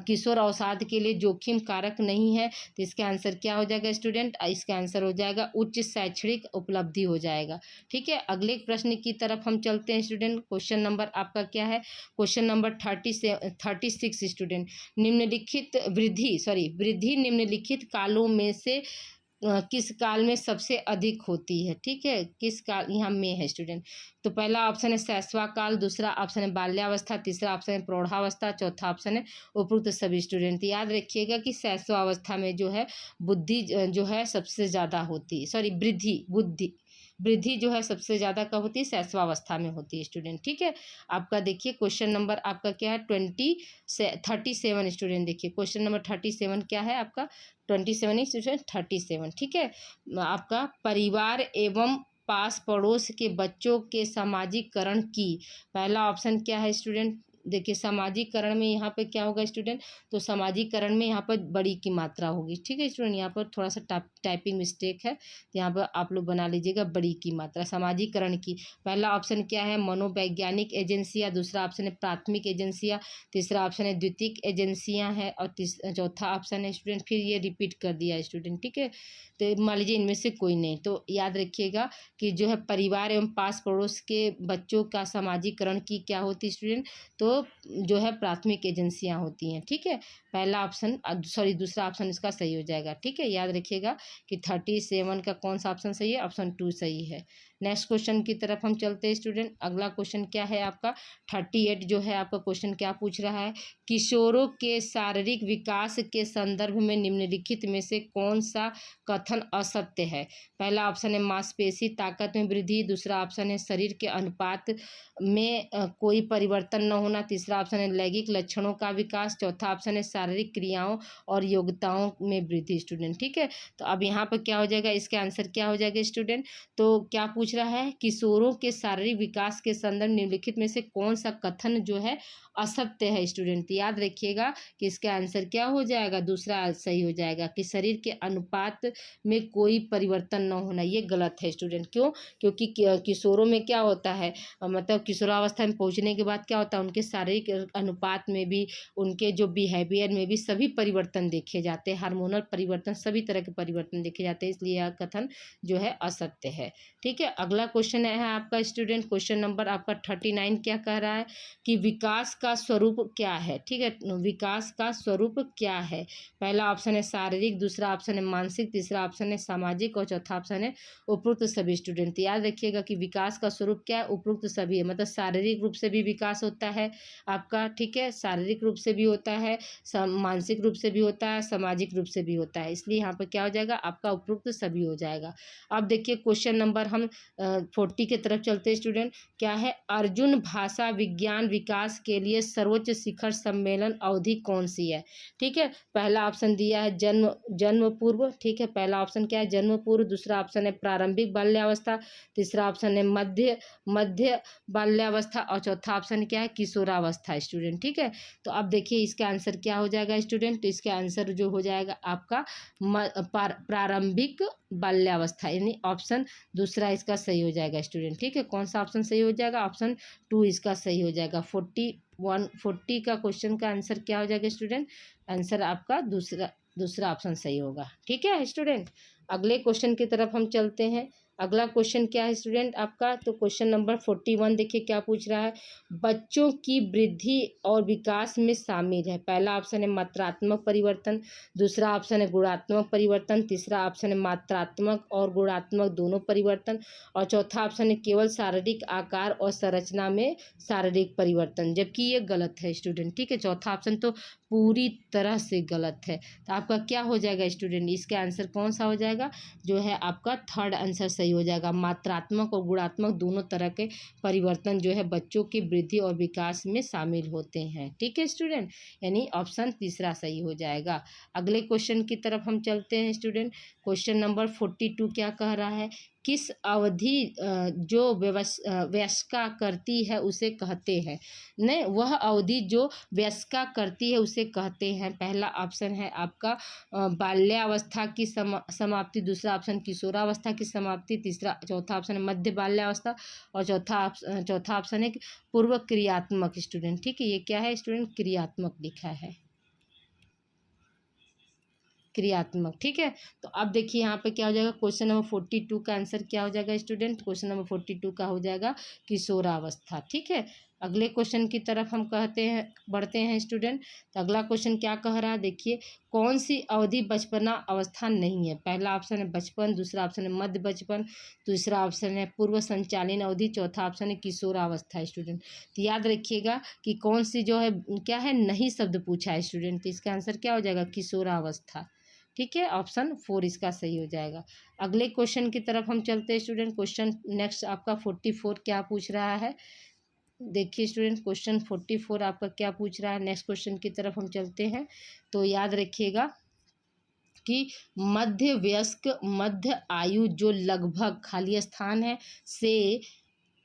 S1: किशोर अवसाद के लिए जोखिम कारक नहीं है, तो इसका आंसर क्या हो जाएगा स्टूडेंट, इसका आंसर हो जाएगा उच्च शैक्षणिक उपलब्धि हो जाएगा। ठीक है, अगले प्रश्न की तरफ हम चलते हैं स्टूडेंट। क्वेश्चन नंबर आपका क्या है, क्वेश्चन नंबर 36 स्टूडेंट, निम्नलिखित वृद्धि निम्नलिखित कालों में से किस काल में सबसे अधिक होती है। ठीक है, किस काल यहाँ में है स्टूडेंट, तो पहला ऑप्शन है शैशवा काल, दूसरा ऑप्शन है बाल्यावस्था, तीसरा ऑप्शन है प्रौढ़ावस्था, चौथा ऑप्शन है उपरोक्त सभी। स्टूडेंट याद रखिएगा कि शैशवावस्था में जो है बुद्धि जो है सबसे ज़्यादा होती है, सॉरी वृद्धि जो है सबसे ज़्यादा कब होती है, शैशवावस्था में होती है स्टूडेंट। ठीक है, आपका देखिए क्वेश्चन नंबर आपका क्या है 37 स्टूडेंट, देखिए क्वेश्चन नंबर 37 क्या है आपका 27 स्टूडेंट 37। ठीक है, आपका परिवार एवं पास पड़ोस के बच्चों के सामाजिककरण की, पहला ऑप्शन क्या है स्टूडेंट, देखिए सामाजिकरण में यहाँ पे क्या होगा स्टूडेंट, तो सामाजिकरण में यहाँ पर बड़ी की मात्रा होगी। ठीक है स्टूडेंट, यहाँ पर थोड़ा सा टाइपिंग मिस्टेक है, तो यहाँ पर आप लोग बना लीजिएगा बड़ी की मात्रा सामाजिकरण की। पहला ऑप्शन क्या है, मनोवैज्ञानिक एजेंसियाँ, दूसरा ऑप्शन है प्राथमिक एजेंसियाँ, तीसरा ऑप्शन है द्वितीयक एजेंसियाँ हैं, और चौथा ऑप्शन है स्टूडेंट, फिर ये रिपीट कर दिया स्टूडेंट। ठीक है, तो मान लीजिए इनमें से कोई नहीं, तो याद रखिएगा कि जो है परिवार एवं पास पड़ोस के बच्चों का सामाजिकरण की क्या होती है स्टूडेंट, तो जो है प्राथमिक एजेंसियां होती हैं। ठीक है, पहला ऑप्शन सॉरी दूसरा ऑप्शन इसका सही हो जाएगा। ठीक है, याद रखिएगा कि 37 का कौन सा ऑप्शन सही है, ऑप्शन 2 सही है। नेक्स्ट क्वेश्चन की तरफ हम चलते हैं स्टूडेंट। अगला क्वेश्चन क्या है आपका 38 जो है आपका क्वेश्चन क्या पूछ रहा है, किशोरों के शारीरिक विकास के संदर्भ में निम्नलिखित में से कौन सा कथन असत्य है। पहला ऑप्शन है मांसपेशी ताकत में वृद्धि, दूसरा ऑप्शन है शरीर के अनुपात में कोई परिवर्तन न होना, तीसरा ऑप्शन है लैंगिक लक्षणों का विकास, चौथा ऑप्शन है शारीरिक क्रियाओं और योग्यताओं में वृद्धि स्टूडेंट। ठीक है, तो अब यहाँ पर क्या हो जाएगा, इसका आंसर क्या हो जाएगा स्टूडेंट, तो क्या पूछ रहा है, किशोरों के शारीरिक विकास के संदर्भ निम्नलिखित में से कौन सा कथन जो है असत्य है स्टूडेंट। याद रखिएगा कि इसका आंसर क्या हो जाएगा, दूसरा सही हो जाएगा कि शरीर के अनुपात में कोई परिवर्तन न होना, ये गलत है स्टूडेंट। क्यों, क्योंकि किशोरों में क्या होता है, मतलब किशोरावस्था में पहुंचने के बाद क्या होता है, उनके शारीरिक अनुपात में भी, उनके जो बिहेवियर में भी सभी परिवर्तन देखे जाते हैं, हार्मोनल परिवर्तन, सभी तरह के परिवर्तन देखे जाते हैं, इसलिए यह कथन जो है असत्य है। ठीक है, अगला क्वेश्चन है आपका स्टूडेंट, क्वेश्चन नंबर आपका 39 क्या कह रहा है कि विकास का स्वरूप क्या है। ठीक है, विकास का स्वरूप क्या है, पहला ऑप्शन है शारीरिक, दूसरा ऑप्शन है मानसिक, तीसरा ऑप्शन है सामाजिक और चौथा ऑप्शन है उपरोक्त सभी स्टूडेंट। याद रखिएगा कि विकास का स्वरूप क्या है, उपरोक्त सभी है, मतलब शारीरिक रूप से भी विकास होता है आपका। ठीक है, शारीरिक रूप से भी होता है, मानसिक रूप से भी होता है, सामाजिक रूप से भी होता है, इसलिए यहाँ पर क्या हो जाएगा आपका उपरोक्त सभी हो जाएगा। अब देखिए क्वेश्चन नंबर हम 40 की तरफ चलते हैं स्टूडेंट। क्या है, अर्जुन भाषा विज्ञान विकास के लिए सर्वोच्च शिखर सम्मेलन अवधि कौन सी है। ठीक है, पहला ऑप्शन दिया है जन्म पूर्व। ठीक है, पहला ऑप्शन क्या है, जन्म पूर्व, दूसरा ऑप्शन है प्रारंभिक बाल्यावस्था, तीसरा ऑप्शन है मध्य बाल्यावस्था और चौथा ऑप्शन क्या है किशोरावस्था स्टूडेंट। ठीक है, तो अब देखिए इसका आंसर क्या हो जाएगा स्टूडेंट, तो इसका आंसर जो हो जाएगा आपका प्रारंभिक बाल्यावस्था, यानी ऑप्शन दूसरा इसका सही हो जाएगा स्टूडेंट। ठीक है, कौन सा ऑप्शन सही हो जाएगा, ऑप्शन 2 इसका सही हो जाएगा। 40 का क्वेश्चन का आंसर क्या हो जाएगा स्टूडेंट, आंसर आपका दूसरा ऑप्शन सही होगा। ठीक है स्टूडेंट, अगले क्वेश्चन की तरफ हम चलते हैं। अगला क्वेश्चन क्या है स्टूडेंट आपका, तो क्वेश्चन नंबर 41 देखिए क्या पूछ रहा है, बच्चों की वृद्धि और विकास में शामिल है। पहला ऑप्शन है मात्रात्मक परिवर्तन, दूसरा ऑप्शन है गुणात्मक परिवर्तन, तीसरा ऑप्शन है मात्रात्मक और गुणात्मक दोनों परिवर्तन और चौथा ऑप्शन है केवल शारीरिक आकार और संरचना में शारीरिक परिवर्तन, जबकि ये गलत है स्टूडेंट। ठीक है, चौथा ऑप्शन तो पूरी तरह से गलत है, तो आपका क्या हो जाएगा स्टूडेंट, इसका आंसर कौन सा हो जाएगा, जो है आपका थर्ड आंसर सही हो जाएगा। मात्रात्मक और गुणात्मक दोनों तरह के परिवर्तन जो है बच्चों की वृद्धि और विकास में शामिल होते हैं। ठीक है स्टूडेंट, यानी ऑप्शन तीसरा सही हो जाएगा। अगले क्वेश्चन की तरफ हम चलते हैं स्टूडेंट। क्वेश्चन नंबर 42 क्या कह रहा है, किस अवधि जो वयस्का करती है उसे कहते हैं, नहीं वह अवधि जो वयस्का करती है उसे कहते हैं। पहला ऑप्शन है आपका बाल्यावस्था की समाप्ति, दूसरा ऑप्शन किशोरावस्था की समाप्ति, चौथा ऑप्शन है मध्य बाल्यावस्था और चौथा ऑप्शन है पूर्व क्रियात्मक स्टूडेंट। ठीक है, ये क्या है स्टूडेंट, क्रियात्मक लिखा है, क्रियात्मक। ठीक है, तो अब देखिए यहाँ पे क्या हो जाएगा, क्वेश्चन नंबर 42 का आंसर क्या हो जाएगा स्टूडेंट, क्वेश्चन नंबर 42 का हो जाएगा किशोरावस्था। ठीक है, अगले क्वेश्चन की तरफ हम बढ़ते हैं स्टूडेंट। तो अगला क्वेश्चन क्या कह रहा है, देखिए कौन सी अवधि बचपना अवस्था नहीं है। पहला ऑप्शन है बचपन, दूसरा ऑप्शन है मध्य बचपन, तीसरा ऑप्शन है पूर्व संचालन अवधि, चौथा ऑप्शन है किशोरावस्था स्टूडेंट। तो याद रखिएगा कि कौन सी जो है क्या है नहीं शब्द पूछा है स्टूडेंट, तो इसका आंसर क्या हो जाएगा किशोरावस्था। ठीक है, ऑप्शन 4 इसका सही हो जाएगा। अगले क्वेश्चन की तरफ हम चलते हैं स्टूडेंट। क्वेश्चन नेक्स्ट आपका 44 क्या पूछ रहा है, देखिए स्टूडेंट क्वेश्चन 44 आपका क्या पूछ रहा है। नेक्स्ट क्वेश्चन की तरफ हम चलते हैं, तो याद रखिएगा कि मध्य वयस्क मध्य आयु जो लगभग खाली स्थान है से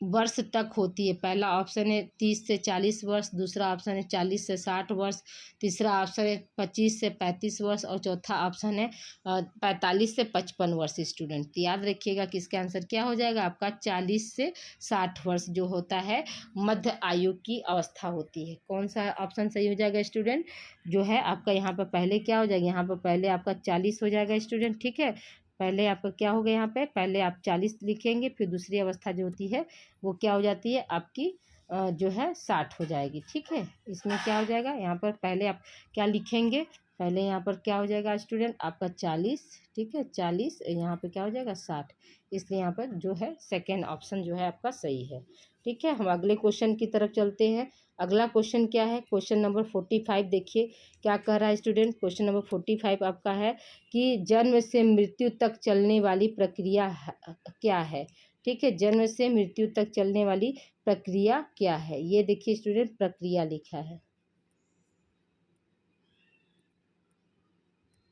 S1: वर्ष तक होती है। पहला ऑप्शन है 30 से 40 वर्ष, दूसरा ऑप्शन है 40 से 60 वर्ष, तीसरा ऑप्शन है 25 से 35 वर्ष और चौथा ऑप्शन है 45 से 55 वर्ष। स्टूडेंट याद रखिएगा कि इसका आंसर क्या हो जाएगा आपका 40 से 60 वर्ष जो होता है मध्य आयु की अवस्था होती है। कौन सा ऑप्शन सही हो जाएगा स्टूडेंट? जो है आपका यहाँ पर पहले क्या हो जाएगा, यहाँ पर पहले आपका 40 हो जाएगा स्टूडेंट। ठीक है, पहले आपका क्या होगा, यहाँ पे पहले आप 40 लिखेंगे, फिर दूसरी अवस्था जो होती है वो क्या हो जाती है आपकी जो है 60 हो जाएगी। ठीक है, इसमें क्या हो जाएगा, यहाँ पर पहले आप क्या लिखेंगे, पहले यहाँ पर क्या हो जाएगा स्टूडेंट आपका 40। ठीक है, 40 यहाँ पे क्या हो जाएगा 60, इसलिए यहाँ पर जो है सेकेंड ऑप्शन जो है आपका सही है। ठीक है, हम अगले क्वेश्चन की तरफ चलते हैं। अगला क्वेश्चन क्या है, क्वेश्चन नंबर 45 देखिए क्या कह रहा है स्टूडेंट। क्वेश्चन नंबर 45 आपका है कि जन्म से मृत्यु तक चलने वाली प्रक्रिया क्या है। ठीक है, जन्म से मृत्यु तक चलने वाली प्रक्रिया क्या है, ये देखिए स्टूडेंट प्रक्रिया लिखा है।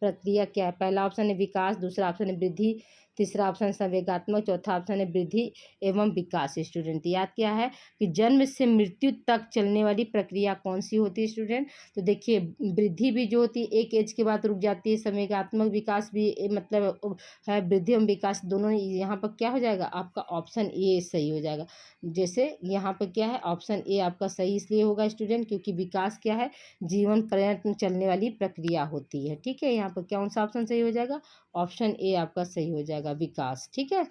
S1: प्रक्रिया क्या है, पहला ऑप्शन है विकास, दूसरा ऑप्शन है वृद्धि, तीसरा ऑप्शन संवेगात्मक, चौथा ऑप्शन है वृद्धि एवं विकास। स्टूडेंट याद क्या है कि जन्म से मृत्यु तक चलने वाली प्रक्रिया कौन सी होती है स्टूडेंट? तो देखिए वृद्धि भी जो होती है एक एज के बाद रुक जाती है, संवेगात्मक विकास भी मतलब है, वृद्धि एवं विकास दोनों। यहाँ पर क्या हो जाएगा आपका ऑप्शन ए सही हो जाएगा। जैसे यहाँ पर क्या है ऑप्शन ए आपका सही इसलिए होगा स्टूडेंट क्योंकि विकास क्या है जीवन पर्यंत चलने वाली प्रक्रिया होती है। ठीक है, यहाँ पर कौन सा ऑप्शन सही हो जाएगा, ऑप्शन ए आपका सही हो जाएगा विकास। ठीक है,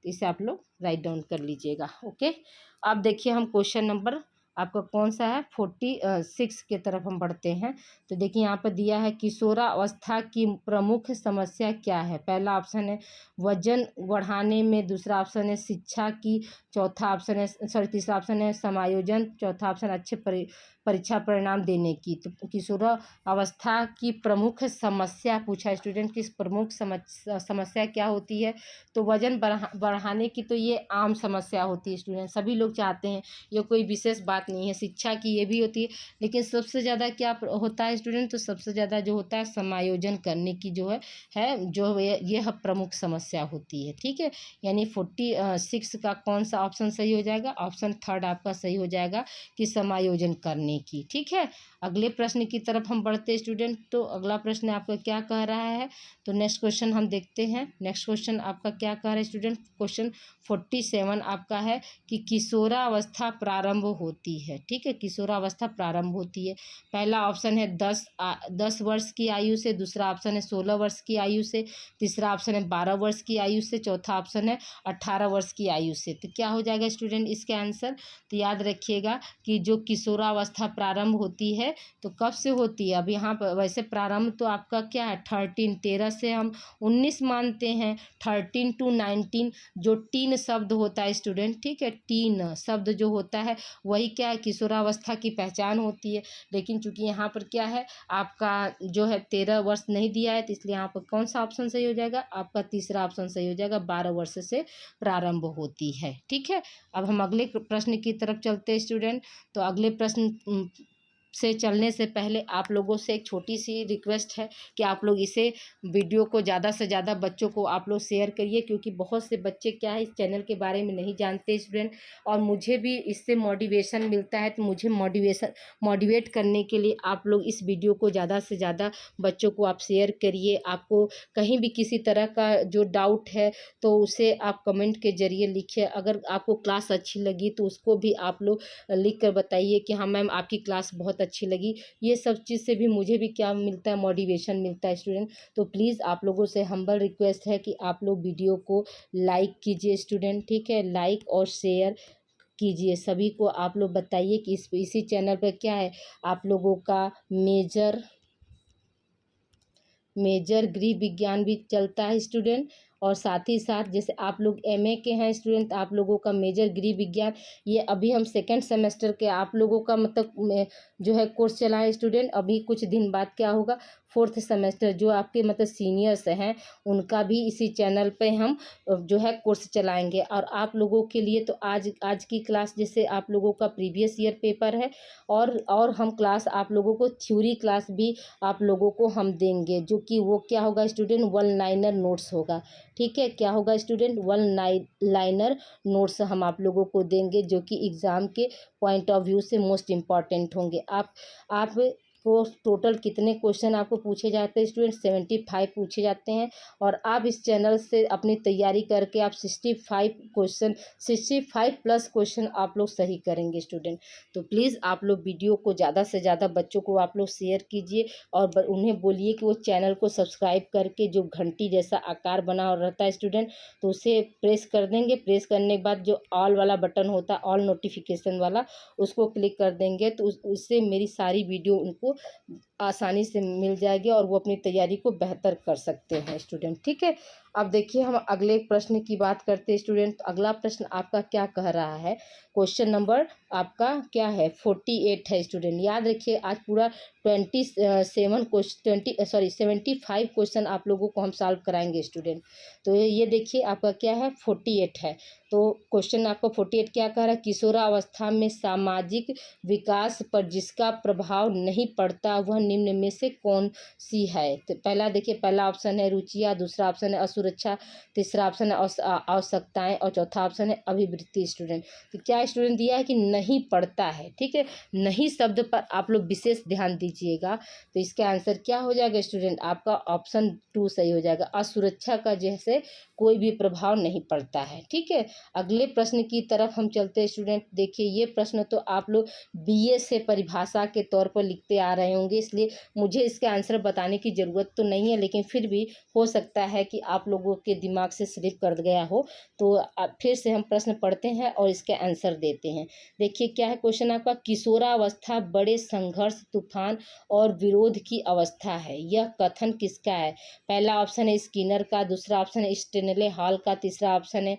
S1: इसे आप लोग राइट डाउन कर लीजिएगा। ओके, अब देखिए हम क्वेश्चन नंबर आपका कौन सा है 46 के तरफ हम बढ़ते हैं। तो देखिए यहाँ पर दिया है किशोरावस्था की प्रमुख समस्या क्या है। पहला ऑप्शन है वजन बढ़ाने में, दूसरा ऑप्शन है शिक्षा की, चौथा ऑप्शन है तीसरा ऑप्शन है समायोजन, चौथा ऑप्शन अच्छे परीक्षा परिणाम देने की। तो किशोरावस्था की प्रमुख समस्या पूछा स्टूडेंट, किस प्रमुख समस्या क्या होती है? तो वजन बढ़ाने की तो ये आम समस्या होती है स्टूडेंट, सभी लोग चाहते हैं, ये कोई विशेष बात नहीं है। शिक्षा की ये भी होती है, लेकिन सबसे ज़्यादा क्या होता है स्टूडेंट? तो सबसे ज़्यादा जो होता है समायोजन करने की जो है जो ये प्रमुख समस्या होती है। ठीक है, यानी 46 का कौन सा ऑप्शन सही हो जाएगा? ऑप्शन थर्ड आपका सही हो जाएगा कि समायोजन करने की। ठीक है, अगले प्रश्न की तरफ हम बढ़ते स्टूडेंट। तो अगला प्रश्न आपका क्या कह रहा है, तो नेक्स्ट क्वेश्चन हम देखते हैं। नेक्स्ट क्वेश्चन आपका क्या कह रहा है स्टूडेंट, क्वेश्चन 47 आपका है कि किशोरावस्था प्रारंभ होती है। ठीक है, किशोरावस्था प्रारंभ होती है। पहला ऑप्शन है 10 वर्ष की आयु से, दूसरा ऑप्शन है 16 वर्ष की आयु से, तीसरा ऑप्शन है 12 वर्ष की आयु से, चौथा ऑप्शन है 18 वर्ष की आयु से। तो क्या हो जाएगा स्टूडेंट इसके आंसर? तो याद रखिएगा कि जो किशोरावस्था प्रारंभ होती है तो कब से होती है? अब यहाँ पर वैसे प्रारंभ तो आपका क्या है 13 से हम 19 मानते हैं, 13 to 19 जो टीन शब्द होता है स्टूडेंट। ठीक है, टीन शब्द जो होता है वही क्या है किशोरावस्था की पहचान होती है। लेकिन चूंकि यहाँ पर क्या है आपका जो है 13 वर्ष नहीं दिया है, तो इसलिए यहाँ पर कौन सा ऑप्शन सही हो जाएगा? आपका तीसरा ऑप्शन सही हो जाएगा, 12 वर्ष से प्रारंभ होती है। ठीक है, अब हम अगले प्रश्न की तरफ चलते हैं स्टूडेंट। तो अगले प्रश्न से चलने से पहले आप लोगों से एक छोटी सी रिक्वेस्ट है कि आप लोग इसे वीडियो को ज़्यादा से ज़्यादा बच्चों को आप लोग शेयर करिए, क्योंकि बहुत से बच्चे क्या है इस चैनल के बारे में नहीं जानते स्टूडेंट, और मुझे भी इससे मोटिवेशन मिलता है। तो मुझे मोटिवेट करने के लिए आप लोग इस वीडियो को ज़्यादा से ज़्यादा बच्चों को आप शेयर करिए। आपको कहीं भी किसी तरह का जो डाउट है तो उसे आप कमेंट के ज़रिए लिखिए। अगर आपको क्लास अच्छी लगी तो उसको भी आप लोग लिख कर बताइए कि हाँ मैम आपकी क्लास बहुत अच्छी लगी। ये सब चीज़ से भी मुझे भी क्या मिलता है, मोटिवेशन मिलता है स्टूडेंट। तो प्लीज़ आप लोगों से हम्बल रिक्वेस्ट है कि आप लोग वीडियो को लाइक कीजिए स्टूडेंट। ठीक है, लाइक और शेयर कीजिए, सभी को आप लोग बताइए कि इसी चैनल पर क्या है आप लोगों का मेजर गृह विज्ञान भी चलता है स्टूडेंट। और साथ ही साथ जैसे आप लोग एमए के हैं स्टूडेंट, आप लोगों का मेजर गृह विज्ञान, ये अभी हम सेकेंड सेमेस्टर के आप लोगों का मतलब जो है कोर्स चला है स्टूडेंट। अभी कुछ दिन बाद क्या होगा 4th सेमेस्टर जो आपके मतलब सीनियर्स हैं उनका भी इसी चैनल पे हम जो है कोर्स चलाएंगे। और आप लोगों के लिए तो आज की क्लास जैसे आप लोगों का प्रीवियस ईयर पेपर है, और हम क्लास आप लोगों को थ्योरी क्लास भी आप लोगों को हम देंगे, जो कि वो क्या होगा स्टूडेंट, वन लाइनर नोट्स होगा। ठीक है, क्या होगा स्टूडेंट, वन लाइनर नोट्स हम आप लोगों को देंगे, जो कि एग्ज़ाम के पॉइंट ऑफ व्यू से मोस्ट इम्पॉर्टेंट होंगे। आप को टोटल कितने क्वेश्चन आपको पूछे जाते हैं स्टूडेंट, 75 पूछे जाते हैं। और आप इस चैनल से अपनी तैयारी करके आप 65 प्लस क्वेश्चन आप लोग सही करेंगे स्टूडेंट। तो प्लीज़ आप लोग वीडियो को ज़्यादा से ज़्यादा बच्चों को आप लोग शेयर कीजिए, और उन्हें बोलिए कि वो चैनल को सब्सक्राइब करके जो घंटी जैसा आकार बना रहता है स्टूडेंट, तो उसे प्रेस कर देंगे। प्रेस करने के बाद जो ऑल वाला बटन होता है, ऑल नोटिफिकेशन वाला, उसको क्लिक कर देंगे, तो उससे मेरी सारी वीडियो उनको आसानी से मिल जाएगी और वो अपनी तैयारी को बेहतर कर सकते हैं स्टूडेंट। ठीक है, अब देखिए हम अगले प्रश्न की बात करते हैं स्टूडेंट। अगला प्रश्न आपका क्या कह रहा है, क्वेश्चन नंबर आपका क्या है, 48 है स्टूडेंट। याद रखिए आज पूरा 75 क्वेश्चन आप लोगों को हम सॉल्व कराएंगे स्टूडेंट। तो ये देखिए आपका क्या है, 48 है। तो क्वेश्चन आपका 48 क्या कह रहा है, किशोरावस्था में सामाजिक विकास पर जिसका प्रभाव नहीं पड़ता वह निम्न में से कौन सी है। तो पहला देखिए, पहला ऑप्शन है रुचियाँ, दूसरा ऑप्शन है असुरक्षा, तीसरा ऑप्शन है आवश्यकताएं, और चौथा ऑप्शन है अभिवृत्ति स्टूडेंट। तो क्या स्टूडेंट दिया है कि नहीं पड़ता है। ठीक है, नहीं शब्द पर आप लोग विशेष ध्यान दीजिएगा। तो इसका आंसर क्या हो जाएगा स्टूडेंट, आपका ऑप्शन 2 सही हो जाएगा। असुरक्षा का जैसे कोई भी प्रभाव नहीं पड़ता है। ठीक है, अगले प्रश्न की तरफ हम चलते हैं स्टूडेंट। देखिए ये प्रश्न तो आप लोग बीए से परिभाषा के तौर पर लिखते आ रहे होंगे, इसलिए मुझे इसका आंसर बताने की ज़रूरत तो नहीं है, लेकिन फिर भी हो सकता है कि आप लोगों के दिमाग से स्लिप कर गया हो। तो फिर से हम प्रश्न पढ़ते हैं और इसके आंसर देते हैं। देखिए क्या है क्वेश्चन आपका, किशोरावस्था बड़े संघर्ष, तूफान और विरोध की अवस्था है, यह कथन किसका है। पहला ऑप्शन है स्किनर का, दूसरा ऑप्शन है स्टेनले हॉल का, तीसरा ऑप्शन है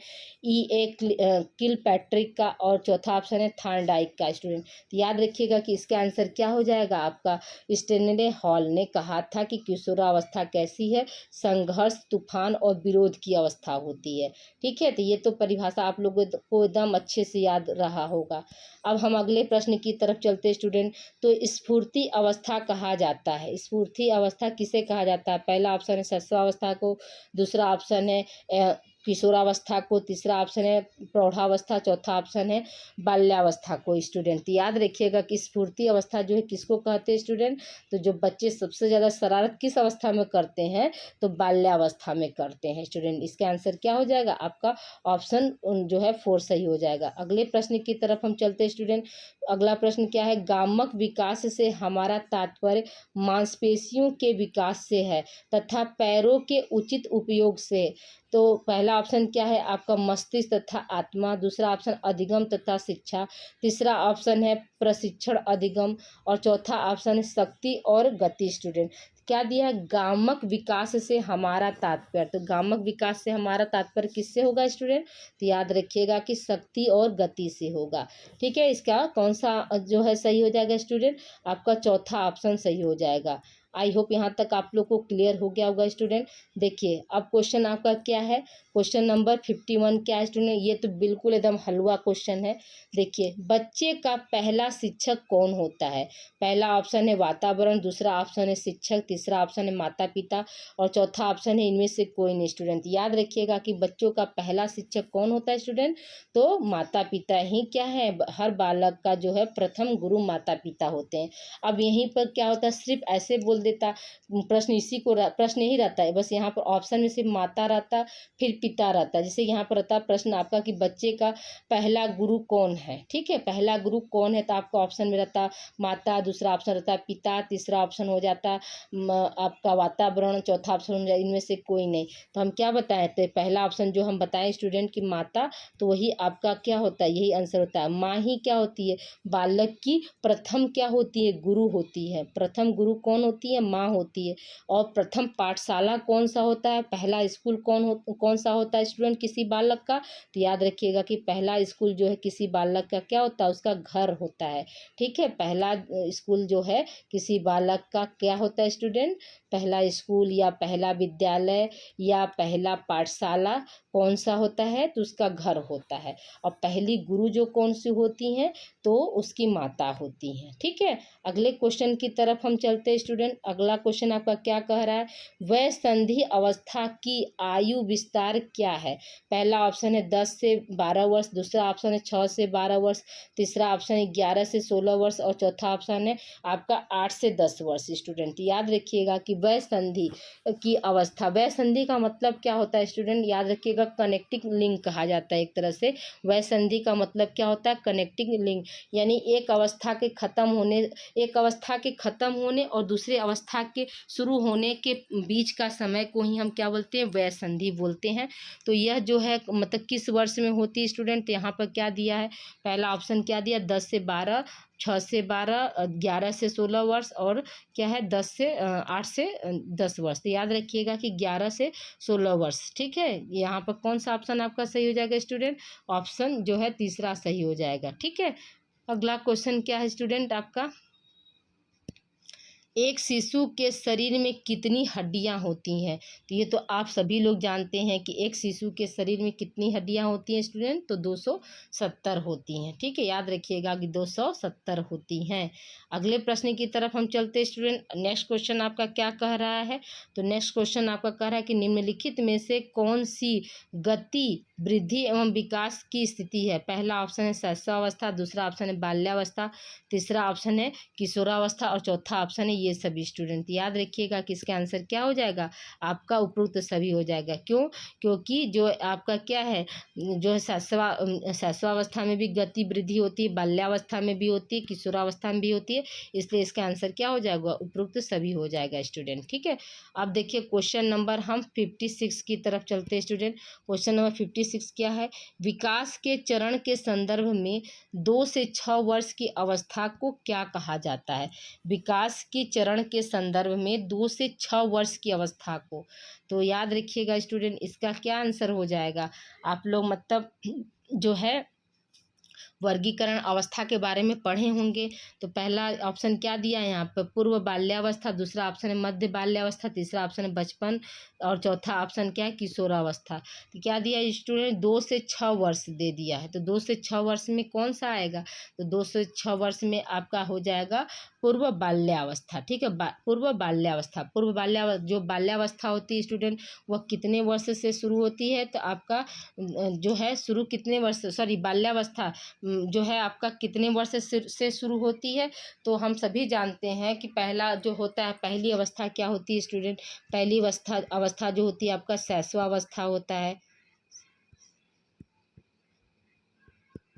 S1: किलपैट्रिक का, और चौथा ऑप्शन है थॉर्नडाइक का स्टूडेंट। तो याद रखिएगा कि इसका आंसर क्या हो जाएगा आपका, स्टेनले हॉल ने कहा था कि किशोरावस्था कैसी है, संघर्ष, तूफान और विरोध की अवस्था होती है। ठीक है, तो ये तो परिभाषा आप लोगों को एकदम अच्छे से याद रहा होगा। अब हम अगले प्रश्न की तरफ चलते हैं स्टूडेंट। तो स्फूर्ति अवस्था कहा जाता है, स्फूर्ति अवस्था किसे कहा जाता है। पहला ऑप्शन है शैशवावस्था को, दूसरा ऑप्शन है किशोरावस्था को, तीसरा ऑप्शन है प्रौढ़ावस्था, चौथा ऑप्शन है बाल्यावस्था को स्टूडेंट। याद रखिएगा कि स्फूर्ति अवस्था जो है किसको कहते हैं स्टूडेंट, तो जो बच्चे सबसे ज़्यादा शरारत किस अवस्था में करते हैं, तो बाल्यावस्था में करते हैं स्टूडेंट। इसका आंसर क्या हो जाएगा आपका ऑप्शन जो है 4 सही हो जाएगा। अगले प्रश्न की तरफ हम चलते हैं स्टूडेंट। अगला प्रश्न क्या है, गामक विकास से हमारा तात्पर्य मांसपेशियों के विकास से है तथा पैरों के उचित उपयोग से। तो पहला ऑप्शन क्या है आपका, मस्तिष्क तथा आत्मा, दूसरा ऑप्शन अधिगम तथा शिक्षा, तीसरा ऑप्शन है प्रशिक्षण अधिगम, और चौथा ऑप्शन है शक्ति और गति स्टूडेंट। क्या दिया है, गामक विकास से हमारा तात्पर्य। तो गामक विकास से हमारा तात्पर्य किससे होगा स्टूडेंट, तो याद रखिएगा कि शक्ति और गति से होगा। ठीक है, इसका कौन सा जो है सही हो जाएगा स्टूडेंट, आपका चौथा ऑप्शन सही हो जाएगा। आई होप यहाँ तक आप लोग को क्लियर हो गया होगा स्टूडेंट। देखिए अब क्वेश्चन आपका क्या है, क्वेश्चन नंबर 51 क्या है स्टूडेंट, ये तो बिल्कुल एकदम हलवा क्वेश्चन है। देखिए बच्चे का पहला शिक्षक कौन होता है। पहला ऑप्शन है वातावरण, दूसरा ऑप्शन है शिक्षक, तीसरा ऑप्शन है माता पिता, और चौथा ऑप्शन है इनमें से कोई नहीं स्टूडेंट। याद रखिएगा कि बच्चों का पहला शिक्षक कौन होता है स्टूडेंट, तो माता पिता ही क्या है, हर बालक का जो है प्रथम गुरु माता पिता होते हैं। अब यहीं पर क्या होता है, सिर्फ ऐसे बोल देता प्रश्न, इसी को प्रश्न यही रहता है, बस यहाँ पर ऑप्शन में सिर्फ माता रहता फिर पिता रहता। जैसे यहाँ पर रहता प्रश्न आपका कि बच्चे का पहला गुरु कौन है। ठीक है, पहला गुरु कौन है, तो आपका ऑप्शन में रहता माता, दूसरा ऑप्शन रहता पिता, तीसरा ऑप्शन हो जाता आपका वातावरण, चौथा ऑप्शन हो जाता इनमें से कोई नहीं। तो हम क्या बताए थे, पहला ऑप्शन जो हम बताएं स्टूडेंट की माता, तो वही आपका क्या होता है, यही आंसर होता है। माँ ही क्या होती है, बालक की प्रथम क्या होती है, गुरु होती है। प्रथम गुरु कौन होती होती है? माँ होती है। और प्रथम पाठशाला कौन सा होता है? पहला स्कूल कौन सा होता है स्टूडेंट किसी बालक का? तो याद रखिएगा कि पहला स्कूल जो है किसी बालक का क्या होता है? उसका घर होता है। ठीक है, पहला स्कूल जो है किसी बालक का क्या होता है स्टूडेंट? पहला स्कूल या पहला विद्यालय या पहला पाठशाला कौन सा होता है? तो उसका घर होता है। और पहली गुरु जो कौन सी होती हैं? तो उसकी माता होती हैं। ठीक है, अगले क्वेश्चन की तरफ हम चलते हैं स्टूडेंट। अगला क्वेश्चन आपका क्या कह रहा है? वह संधि अवस्था की आयु विस्तार क्या है? पहला ऑप्शन है 10 से 12 वर्ष, दूसरा ऑप्शन है 6 से 12 वर्ष, तीसरा ऑप्शन है 11 से 16 वर्ष और चौथा ऑप्शन है आपका 8 से 10 वर्ष। स्टूडेंट याद रखिएगा कि वह संधि की अवस्था, वह संधि का मतलब क्या होता है स्टूडेंट? याद रखिएगा कनेक्टिंग लिंक कहा जाता है एक तरह से। वह संधि का मतलब क्या होता है? कनेक्टिंग लिंक, यानी एक अवस्था के खत्म होने और दूसरे अवस्था के शुरू होने के बीच का समय को ही हम क्या बोलते हैं? वह संधि बोलते हैं। तो यह जो है मतलब किस वर्ष में होती है स्टूडेंट? यहाँ पर क्या दिया है? पहला ऑप्शन क्या दिया? 10 से 12, 6 से 12, 11 से 16 वर्ष और क्या है 8 से 10 वर्ष। तो याद रखिएगा कि 11 से 16 वर्ष। ठीक है, यहाँ पर कौन सा ऑप्शन आपका सही हो जाएगा स्टूडेंट? ऑप्शन जो है तीसरा सही हो जाएगा। ठीक है, अगला क्वेश्चन क्या है स्टूडेंट आपका? एक शिशु के शरीर में कितनी हड्डियां होती हैं? तो ये तो आप सभी लोग जानते हैं कि एक शिशु के शरीर में कितनी हड्डियां होती हैं स्टूडेंट? तो 270 होती हैं। ठीक है, याद रखिएगा कि 270 होती हैं। अगले प्रश्न की तरफ हम चलते हैं स्टूडेंट। नेक्स्ट क्वेश्चन आपका क्या कह रहा है? तो नेक्स्ट क्वेश्चन आपका कह रहा है कि निम्नलिखित में से कौन सी गति वृद्धि एवं विकास की स्थिति है? पहला ऑप्शन है शैशवावस्था, दूसरा ऑप्शन है बाल्यावस्था, तीसरा ऑप्शन है किशोरावस्था और चौथा ऑप्शन है ये सभी। स्टूडेंट याद रखिएगा कि इसका आंसर क्या हो जाएगा? आपका उपरोक्त सभी हो जाएगा। क्यों? क्योंकि जो आपका क्या है, जो है शैशवावस्था में भी गति वृद्धि होती है, बाल्यावस्था में भी होती है, किशोरावस्था में भी होती है, इसलिए इसका आंसर क्या हो जाएगा? उपरोक्त सभी हो जाएगा स्टूडेंट। ठीक है, अब देखिए क्वेश्चन नंबर हम 56 की तरफ चलते हैं स्टूडेंट। क्वेश्चन नंबर 56 क्या है? विकास के चरण के संदर्भ में 2 से 6 वर्ष की अवस्था को क्या कहा जाता है? विकास के चरण के संदर्भ में 2 से 6 वर्ष की अवस्था को, तो याद रखिएगा स्टूडेंट इसका क्या आंसर हो जाएगा? आप लोग मतलब जो है वर्गीकरण अवस्था के बारे में पढ़े होंगे। तो पहला ऑप्शन क्या दिया है यहाँ पर? पूर्व बाल्यावस्था, दूसरा ऑप्शन है मध्य बाल्यावस्था, तीसरा ऑप्शन है बचपन और चौथा ऑप्शन क्या है? किशोरावस्था। तो क्या दिया है स्टूडेंट? 2 से 6 वर्ष दे दिया है। तो 2 से 6 वर्ष में कौन सा आएगा? तो 2 से 6 वर्ष में आपका हो जाएगा पूर्व बाल्यावस्था। ठीक है, पूर्व बाल्यावस्था जो बाल्यावस्था होती है स्टूडेंट वह कितने वर्ष से शुरू होती है? तो आपका जो है शुरू कितने वर्ष, सॉरी बाल्यावस्था जो है आपका कितने वर्ष से शुरू होती है? तो हम सभी जानते हैं कि पहला जो होता है, पहली अवस्था क्या होती है स्टूडेंट? पहली अवस्था जो होती है आपका शैशवावस्था होता है।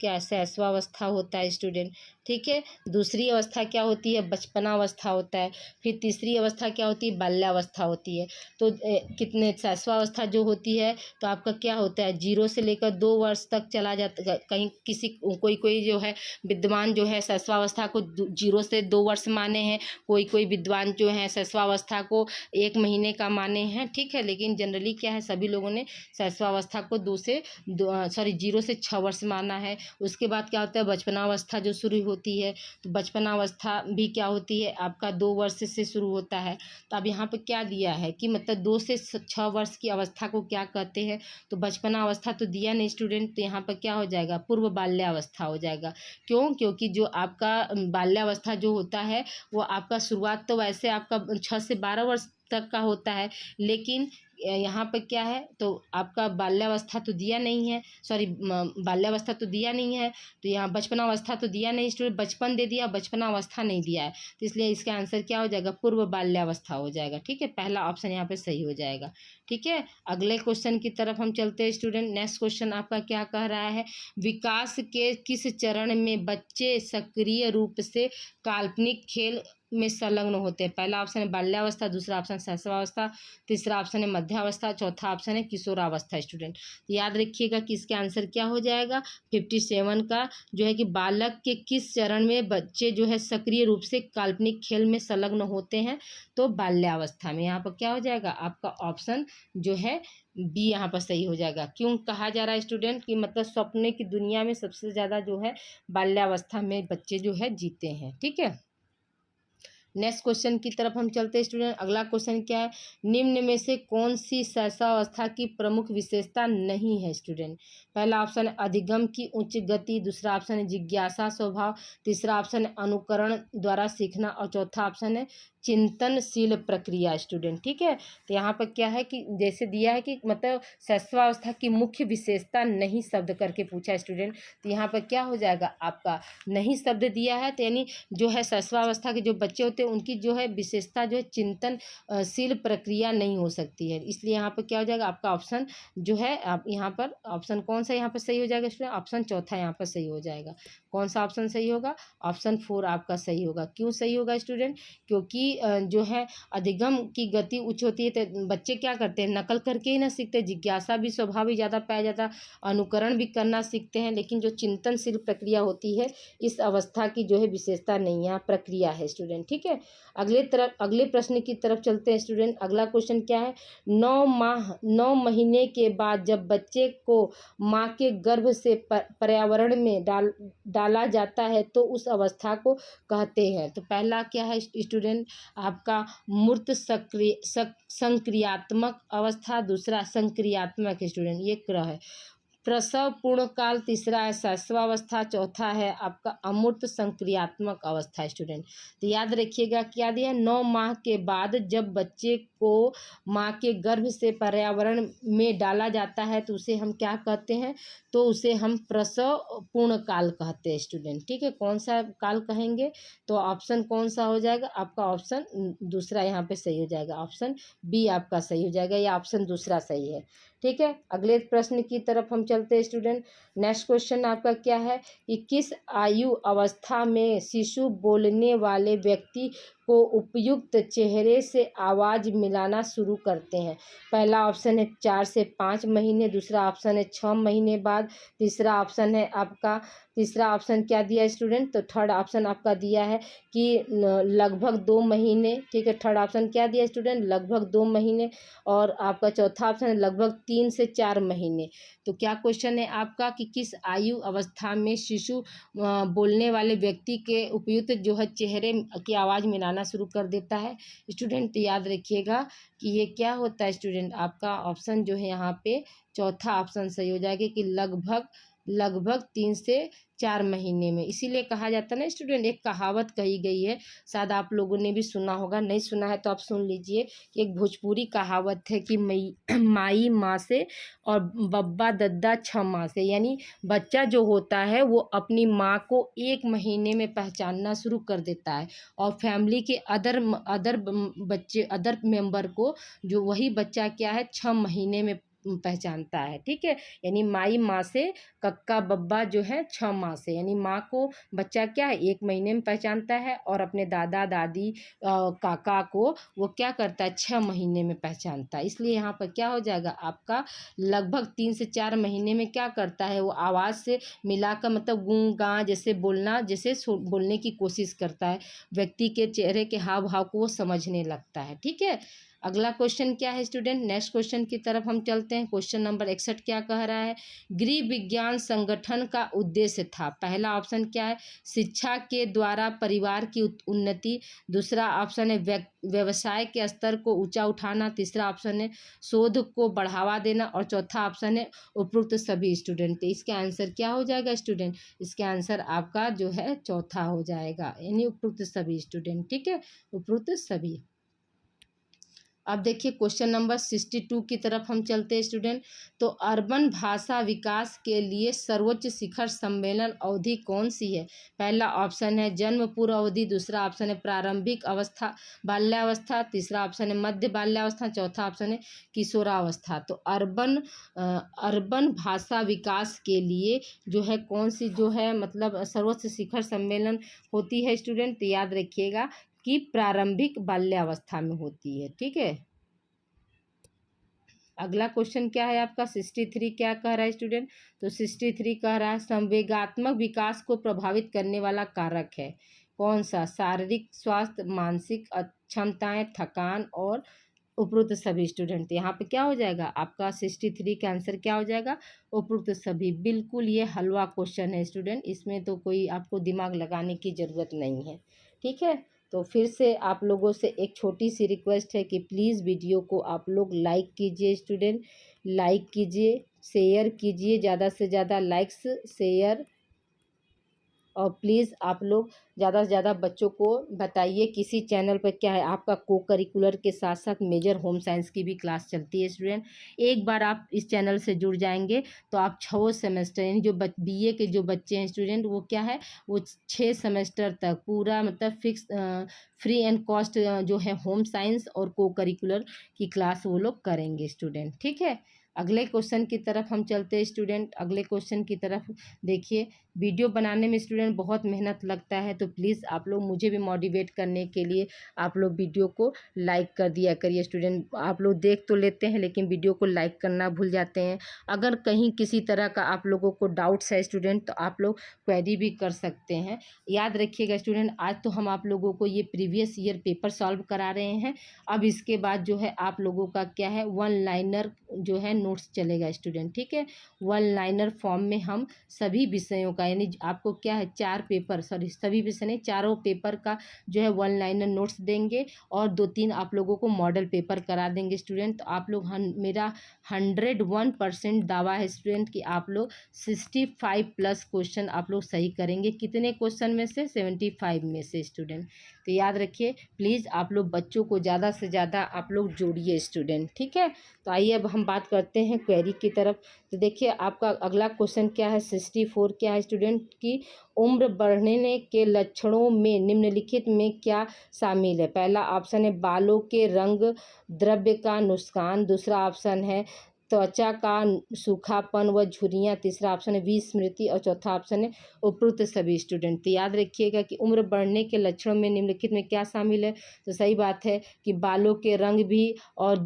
S1: क्या शैशवावस्था होता है स्टूडेंट? ठीक है, दूसरी अवस्था क्या होती है? बचपनावस्था होता है। फिर तीसरी अवस्था क्या होती है? बाल्यावस्था होती है। तो कितने शैशवावस्था जो होती है तो आपका क्या होता है? 0 से लेकर 2 वर्ष तक चला जाता। कहीं किसी कोई जो है विद्वान जो है शैशवावस्था को 0 से 2 वर्ष माने हैं, कोई विद्वान जो है शैशवावस्था को 1 महीने का माने हैं। ठीक है, लेकिन जनरली क्या है सभी लोगों ने शैशवावस्था को 0 से 6 वर्ष माना है। उसके बाद क्या होता है? बचपनावस्था जो शुरू होती है, तो बचपनावस्था भी क्या होती है? आपका 2 वर्ष से शुरू होता है। तो अब यहाँ पे क्या दिया है कि मतलब 2 से 6 वर्ष की अवस्था को क्या कहते हैं? तो बचपनावस्था तो दिया नहीं स्टूडेंट, तो यहाँ पर क्या हो जाएगा? पूर्व बाल्यावस्था हो जाएगा। क्यों? क्योंकि जो आपका बाल्यावस्था जो होता है वो आपका शुरुआत तो वैसे आपका 6 से 12 वर्ष तक का होता है, लेकिन यहाँ पर क्या है? तो आपका बाल्यावस्था तो दिया नहीं है, सॉरी बाल्यावस्था तो दिया नहीं है, तो यहाँ बचपनावस्था तो दिया नहीं स्टूडेंट, बचपन दे दिया, बचपनावस्था नहीं दिया है, तो इसलिए इसका आंसर क्या हो जाएगा? पूर्व बाल्यावस्था हो जाएगा। ठीक है, पहला ऑप्शन यहाँ पे सही हो जाएगा। ठीक है, अगले क्वेश्चन की तरफ हम चलते हैं स्टूडेंट। नेक्स्ट क्वेश्चन आपका क्या कह रहा है? विकास के किस चरण में बच्चे सक्रिय रूप से काल्पनिक खेल में संलग्न होते हैं। पहला ऑप्शन है बाल्यावस्था, दूसरा ऑप्शन शैशवावस्था, तीसरा ऑप्शन है मध्यावस्था, चौथा ऑप्शन है किशोरावस्था। स्टूडेंट याद रखिएगा कि इसका आंसर क्या हो जाएगा 57 का, जो है कि बालक के किस चरण में बच्चे जो है सक्रिय रूप से काल्पनिक खेल में संलग्न होते हैं, तो बाल्यावस्था में। यहाँ पर क्या हो जाएगा आपका ऑप्शन जो है बी यहाँ पर सही हो जाएगा। क्यों कहा जा रहा है स्टूडेंट कि मतलब सपने की दुनिया में सबसे ज़्यादा जो है बाल्यावस्था में बच्चे जो है जीते हैं। ठीक है, नेक्स्ट क्वेश्चन की तरफ हम चलते हैं स्टूडेंट। अगला क्वेश्चन क्या है, निम्न में से कौन सी शैशवावस्था की प्रमुख विशेषता नहीं है स्टूडेंट। पहला ऑप्शन है अधिगम की उच्च गति, दूसरा ऑप्शन है जिज्ञासा स्वभाव, तीसरा ऑप्शन है अनुकरण द्वारा सीखना और चौथा ऑप्शन है चिंतनशील प्रक्रिया। स्टूडेंट ठीक है, तो यहाँ पर क्या है कि जैसे दिया है कि मतलब शैशवावस्था की मुख्य विशेषता नहीं शब्द करके पूछा है स्टूडेंट, तो यहाँ पर क्या हो जाएगा आपका नहीं शब्द दिया है, तो यानी जो है शैशवावस्था के जो बच्चे होते हैं उनकी जो है विशेषता जो है चिंतनशील प्रक्रिया नहीं हो सकती है। इसलिए यहाँ पर क्या हो जाएगा आपका ऑप्शन जो है, आप यहाँ पर ऑप्शन कौन सा यहाँ पर सही हो जाएगा स्टूडेंट, ऑप्शन चौथा यहाँ पर सही हो जाएगा। कौन सा ऑप्शन सही होगा, ऑप्शन 4 आपका सही होगा। क्यों सही होगा स्टूडेंट, क्योंकि जो है अधिगम की गति उच्च होती है तो बच्चे क्या करते हैं नकल करके ही ना सीखते हैं, जिज्ञासा भी स्वभाव ही ज़्यादा पाया जाता है, अनुकरण भी करना सीखते हैं, लेकिन जो चिंतनशील प्रक्रिया होती है इस अवस्था की जो है विशेषता नहीं है, प्रक्रिया है स्टूडेंट। ठीक है, अगले प्रश्न की तरफ चलते हैं स्टूडेंट। अगला क्वेश्चन क्या है, 9 महीने के बाद जब बच्चे को माँ के गर्भ से पर्यावरण में डाला जाता है तो उस अवस्था को कहते हैं। तो पहला क्या है स्टूडेंट आपका मूर्त संक्रियात्मक अवस्था, दूसरा संक्रियात्मक स्टूडेंट ये क्रम है। प्रसव पूर्ण काल तीसरा है शैशवावस्था, चौथा है आपका अमूर्त संक्रियात्मक अवस्था। स्टूडेंट तो याद रखिएगा क्या दिया, 9 माह के बाद जब बच्चे को माँ के गर्भ से पर्यावरण में डाला जाता है तो उसे हम क्या कहते हैं, तो उसे हम प्रसव पूर्ण काल कहते हैं स्टूडेंट। ठीक है, कौन सा काल कहेंगे, तो ऑप्शन कौन सा हो जाएगा आपका ऑप्शन दूसरा यहाँ पे सही हो जाएगा, ऑप्शन बी आपका सही हो जाएगा, या ऑप्शन दूसरा सही है। ठीक है, अगले प्रश्न की तरफ हम चलते हैं स्टूडेंट। नेक्स्ट क्वेश्चन आपका क्या है कि किस आयु अवस्था में शिशु बोलने वाले व्यक्ति को उपयुक्त चेहरे से आवाज़ मिलाना शुरू करते हैं। पहला ऑप्शन है 4 से 5 महीने, दूसरा ऑप्शन है 6 महीने बाद, तीसरा ऑप्शन है आपका तीसरा ऑप्शन क्या दिया स्टूडेंट, तो थर्ड ऑप्शन आपका दिया है कि लगभग 2 महीने। ठीक है, थर्ड ऑप्शन क्या दिया स्टूडेंट, लगभग 2 महीने, और आपका चौथा ऑप्शन है लगभग 3 से 4 महीने। तो क्या क्वेश्चन है आपका कि किस आयु अवस्था में शिशु बोलने वाले व्यक्ति के उपयुक्त जो है चेहरे की आवाज़ मिलाना शुरू कर देता है। स्टूडेंट याद रखिएगा कि ये क्या होता है स्टूडेंट, आपका ऑप्शन जो है यहाँ पे चौथा ऑप्शन सही हो जाएगा कि लगभग 3 से 4 महीने में। इसीलिए कहा जाता है ना स्टूडेंट, एक कहावत कही गई है, शायद आप लोगों ने भी सुना होगा, नहीं सुना है तो आप सुन लीजिए कि एक भोजपुरी कहावत है कि माई माँ से और बब्बा दद्दा 6 माह से, यानी बच्चा जो होता है वो अपनी माँ को 1 महीने में पहचानना शुरू कर देता है, और फैमिली के अदर मेंबर को जो वही बच्चा क्या है 6 महीने में पहचानता है। ठीक है, यानी माई माँ से कक्का बब्बा जो है 6 माह से, यानी माँ को बच्चा क्या है 1 महीने में पहचानता है, और अपने दादा दादी काका को वो क्या करता है 6 महीने में पहचानता है। इसलिए यहाँ पर क्या हो जाएगा आपका लगभग 3 से 4 महीने में क्या करता है वो आवाज़ से मिलाकर मतलब गूं गां जैसे बोलने की कोशिश करता है, व्यक्ति के चेहरे के हाव भाव को वो समझने लगता है। ठीक है, अगला क्वेश्चन क्या है स्टूडेंट, नेक्स्ट क्वेश्चन की तरफ हम चलते हैं। क्वेश्चन नंबर 61 क्या कह रहा है, गृह विज्ञान संगठन का उद्देश्य था। पहला ऑप्शन क्या है, शिक्षा के द्वारा परिवार की उन्नति, दूसरा ऑप्शन है व्यवसाय के स्तर को ऊंचा उठाना, तीसरा ऑप्शन है शोध को बढ़ावा देना, और चौथा ऑप्शन है उपरोक्त सभी। स्टूडेंट तो इसका आंसर क्या हो जाएगा स्टूडेंट, इसका आंसर आपका जो है चौथा हो जाएगा, यानी उपरोक्त सभी। स्टूडेंट ठीक है, उपरोक्त सभी। अब देखिए क्वेश्चन नंबर 62 की तरफ हम चलते हैं स्टूडेंट। तो अर्बन भाषा विकास के लिए सर्वोच्च शिखर सम्मेलन अवधि कौन सी है। पहला ऑप्शन है जन्म पूर्व अवधि, दूसरा ऑप्शन है प्रारंभिक अवस्था बाल्यावस्था, तीसरा ऑप्शन है मध्य बाल्यावस्था, चौथा ऑप्शन है किशोरावस्था। तो अर्बन भाषा विकास के लिए जो है कौन सी जो है मतलब सर्वोच्च शिखर सम्मेलन होती है स्टूडेंट, तो याद रखिएगा की प्रारंभिक बाल्यावस्था में होती है। ठीक है, अगला क्वेश्चन क्या है आपका 63 क्या कह रहा है स्टूडेंट? तो 63 कह रहा है संवेगात्मक विकास को प्रभावित करने वाला कारक है कौन सा? शारीरिक स्वास्थ्य, मानसिक क्षमताएं, थकान और उपरोक्त सभी। स्टूडेंट यहाँ पे क्या हो जाएगा आपका 63 का आंसर क्या हो जाएगा? उपरोक्त सभी। बिल्कुल ये हलवा क्वेश्चन है स्टूडेंट, इसमें तो कोई आपको दिमाग लगाने की ज़रूरत नहीं है। ठीक है, तो फिर से आप लोगों से एक छोटी सी रिक्वेस्ट है कि प्लीज़ वीडियो को आप लोग लाइक कीजिए स्टूडेंट, लाइक कीजिए, शेयर कीजिए, ज़्यादा से ज़्यादा लाइक्स शेयर, और प्लीज़ आप लोग ज़्यादा से ज़्यादा बच्चों को बताइए किसी चैनल पर क्या है आपका को करिकुलर के साथ साथ मेजर होम साइंस की भी क्लास चलती है स्टूडेंट। एक बार आप इस चैनल से जुड़ जाएंगे तो आप 6 सेमेस्टर यानी जो बीए के जो बच्चे हैं स्टूडेंट वो क्या है वो 6 सेमेस्टर तक पूरा मतलब फिक्स फ्री एंड कॉस्ट जो है होम साइंस और को करिकुलर की क्लास वो लोग करेंगे स्टूडेंट। ठीक है, अगले क्वेश्चन की तरफ हम चलते हैं स्टूडेंट। अगले क्वेश्चन की तरफ देखिए, वीडियो बनाने में स्टूडेंट बहुत मेहनत लगता है, तो प्लीज़ आप लोग मुझे भी मोटिवेट करने के लिए आप लोग वीडियो को लाइक कर दिया करिए स्टूडेंट। आप लोग देख तो लेते हैं लेकिन वीडियो को लाइक करना भूल जाते हैं। अगर कहीं किसी तरह का आप लोगों को डाउट्स है स्टूडेंट तो आप लोग क्वेरी भी कर सकते हैं। याद रखिएगा स्टूडेंट, आज तो हम आप लोगों को ये प्रीवियस ईयर पेपर सॉल्व करा रहे हैं। अब इसके बाद जो है आप लोगों का क्या है वन लाइनर जो है नोट्स चलेगा स्टूडेंट। ठीक है, वन लाइनर फॉर्म में हम सभी विषयों का यानी आपको क्या है 4 पेपर सभी विषय नहीं 4 पेपर का जो है वन लाइनर नोट्स देंगे और 2-3 आप लोगों को मॉडल पेपर करा देंगे स्टूडेंट। तो आप लोग मेरा 101% दावा है स्टूडेंट कि आप लोग 65 प्लस क्वेश्चन आप लोग सही करेंगे। कितने क्वेश्चन में से? 75 में से स्टूडेंट। तो याद रखिए प्लीज़ आप लोग बच्चों को ज़्यादा से ज़्यादा आप लोग जोड़िए स्टूडेंट। ठीक है, तो आइए अब हम बात करते हैं क्वेरी की तरफ। तो देखिए आपका अगला क्वेश्चन क्या है 64 क्या है स्टूडेंट की उम्र बढ़ने के लक्षणों में निम्नलिखित में क्या शामिल है? पहला ऑप्शन है बालों के रंग द्रव्य का नुकसान, दूसरा ऑप्शन है त्वचा का सूखापन व झुर्रियाँ, तीसरा ऑप्शन है विस्मृति और चौथा ऑप्शन है उपरोक्त सभी। स्टूडेंट तो याद रखिएगा कि उम्र बढ़ने के लक्षणों में निम्नलिखित में क्या शामिल है? तो सही बात है कि बालों के रंग भी और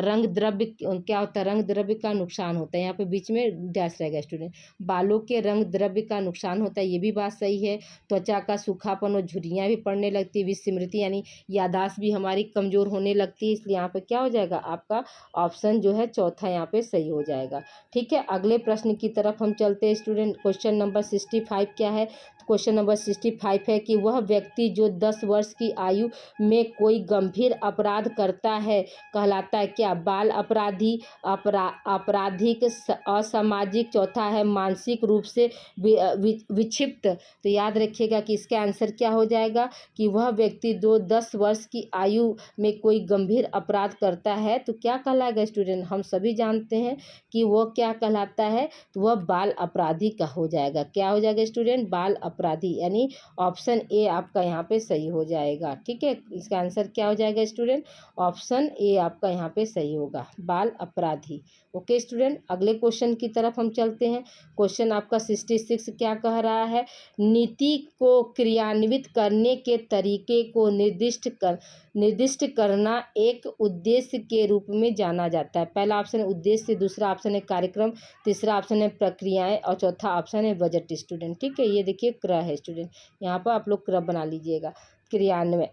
S1: रंग द्रव्य क्या होता है रंग द्रव्य का नुकसान होता है। यहाँ पे बीच में डैश रहेगा स्टूडेंट। बालों के रंग द्रव्य का नुकसान होता है ये भी बात सही है। त्वचा का सूखापन और झुर्रियाँ भी पड़ने लगती है, विस्मृति यानी याददाश्त भी हमारी कमज़ोर होने लगती है। इसलिए यहाँ पे क्या हो जाएगा आपका ऑप्शन जो है चौथा यहाँ पे सही हो जाएगा। ठीक है, अगले प्रश्न की तरफ हम चलते हैं स्टूडेंट। क्वेश्चन नंबर 65 क्या है? क्वेश्चन नंबर 65 है कि वह व्यक्ति जो 10 वर्ष की आयु में कोई गंभीर अपराध करता है कहलाता है क्या? बाल अपराधी, आपराधिक, असामाजिक, चौथा है मानसिक रूप से विक्षिप्त। तो याद रखिएगा कि इसका आंसर क्या हो जाएगा कि वह व्यक्ति जो 10 वर्ष की आयु में कोई गंभीर अपराध करता है तो क्या कहलाएगा स्टूडेंट? हम सभी जानते हैं कि वो क्या कहलाता है, तो वह बाल अपराधी का हो जाएगा। क्या हो जाएगा स्टूडेंट? बाल अपराधी, यानी ऑप्शन ए आपका यहाँ पे सही हो जाएगा। ठीक है, इसका आंसर क्या हो जाएगा स्टूडेंट? ऑप्शन ए आपका यहाँ पे सही होगा, बाल अपराधी। ओके स्टूडेंट, अगले क्वेश्चन की तरफ हम चलते हैं। क्वेश्चन आपका 66 क्या कह रहा है? नीति को क्रियान्वित करने के तरीके को निर्दिष्ट करना एक उद्देश्य के रूप में जाना जाता है। पहला ऑप्शन है उद्देश्य, दूसरा ऑप्शन है कार्यक्रम, तीसरा ऑप्शन है प्रक्रियाएं और चौथा ऑप्शन है बजट। स्टूडेंट ठीक है, ये देखिए क्रम है स्टूडेंट, यहाँ पर आप लोग क्रम बना लीजिएगा क्रियान्वयन।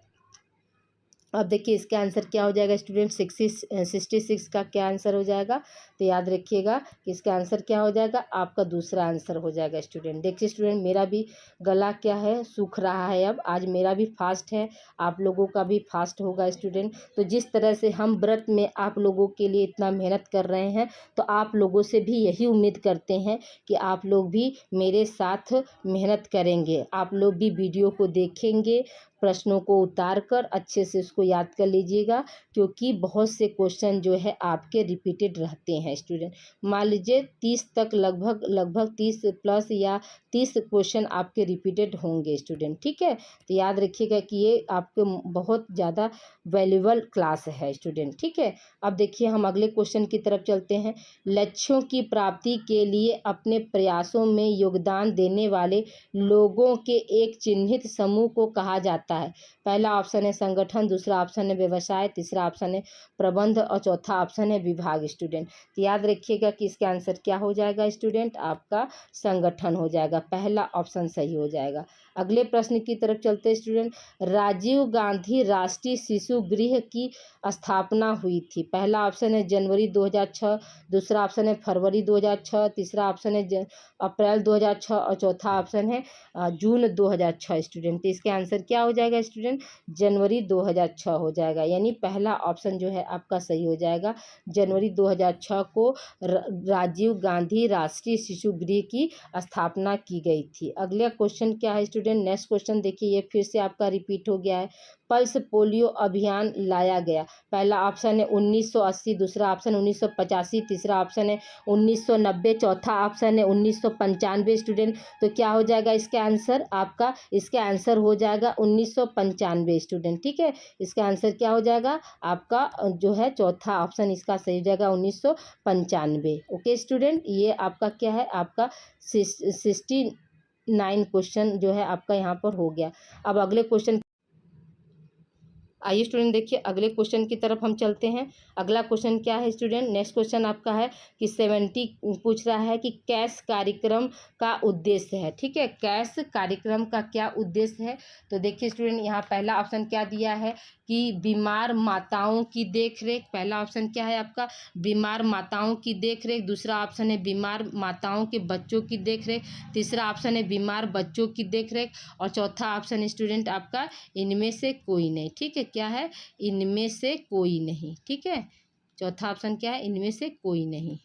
S1: अब देखिए इसका आंसर क्या हो जाएगा स्टूडेंट? 66 का क्या आंसर हो जाएगा? तो याद रखिएगा कि इसका आंसर क्या हो जाएगा? आपका दूसरा आंसर हो जाएगा स्टूडेंट। देखिए स्टूडेंट मेरा भी गला क्या है सूख रहा है, अब आज मेरा भी फास्ट है, आप लोगों का भी फास्ट होगा स्टूडेंट। तो जिस तरह से हम व्रत में आप लोगों के लिए इतना मेहनत कर रहे हैं तो आप लोगों से भी यही उम्मीद करते हैं कि आप लोग भी मेरे साथ मेहनत करेंगे, आप लोग भी वीडियो को देखेंगे, प्रश्नों को उतार कर अच्छे से उसको याद कर लीजिएगा, क्योंकि बहुत से क्वेश्चन जो है आपके रिपीटेड रहते हैं स्टूडेंट। मान लीजिए 30 तक लगभग 30 प्लस या 30 क्वेश्चन आपके रिपीटेड होंगे स्टूडेंट। ठीक है, तो याद रखिएगा कि ये आपके बहुत ज़्यादा वैल्यूबल क्लास है स्टूडेंट। ठीक है, अब देखिए हम अगले क्वेश्चन की तरफ चलते हैं। लक्ष्यों की प्राप्ति के लिए अपने प्रयासों में योगदान देने वाले लोगों के एक चिन्हित समूह को कहा जाता होता है? पहला ऑप्शन है संगठन, दूसरा ऑप्शन है व्यवसाय, तीसरा ऑप्शन है प्रबंध और चौथा ऑप्शन है विभाग स्टूडेंट। तो याद रखिएगा कि इसका आंसर क्या हो जाएगा स्टूडेंट, आपका संगठन हो जाएगा, पहला ऑप्शन सही हो जाएगा। अगले प्रश्न की तरफ चलते हैं स्टूडेंट। राजीव गांधी राष्ट्रीय शिशु गृह की स्थापना हुई थी? पहला ऑप्शन है जनवरी 2006, दूसरा ऑप्शन है फरवरी 2006, तीसरा ऑप्शन है अप्रैल 2006 और चौथा ऑप्शन है जून 2006 स्टूडेंट। तो इसके आंसर क्या हो जाएगा स्टूडेंट, जनवरी 2006 हो जाएगा, यानी पहला ऑप्शन जो है आपका सही हो जाएगा। जनवरी 2006 को राजीव गांधी राष्ट्रीय शिशु गृह की स्थापना की गई थी। अगला क्वेश्चन क्या है स्टूडेंट, नेक्स्ट क्वेश्चन देखिए, ये फिर से आपका रिपीट हो गया है। पल्स पोलियो अभियान लाया गया? पहला ऑप्शन है 1980, दूसरा ऑप्शन 1985, तीसरा ऑप्शन है 1990, चौथा ऑप्शन है 1995 स्टूडेंट। तो क्या हो जाएगा इसका आंसर आपका, इसका आंसर हो जाएगा 1995 स्टूडेंट। ठीक है, इसका आंसर क्या हो जाएगा आपका जो है चौथा ऑप्शन इसका सही हो जाएगा 1995। ओके स्टूडेंट, ये आपका क्या है, आपका 69 क्वेश्चन जो है आपका यहाँ पर हो गया। अब अगले क्वेश्चन, आइए स्टूडेंट देखिए अगले क्वेश्चन की तरफ हम चलते हैं। अगला क्वेश्चन क्या है स्टूडेंट, नेक्स्ट क्वेश्चन आपका है कि 70 पूछ रहा है कि कैश कार्यक्रम का उद्देश्य है। ठीक है, कैश कार्यक्रम का क्या उद्देश्य है? तो देखिए स्टूडेंट, यहाँ पहला ऑप्शन क्या दिया है कि बीमार माताओं की देखरेख। पहला ऑप्शन क्या है आपका, बीमार माताओं की देखरेख, दूसरा ऑप्शन है बीमार माताओं के बच्चों की देखरेख, तीसरा ऑप्शन है बीमार बच्चों की देखरेख और चौथा ऑप्शन स्टूडेंट आपका इनमें से कोई नहीं। ठीक है, क्या है, इनमें से कोई नहीं। ठीक है, चौथा ऑप्शन क्या है, इनमें से कोई नहीं।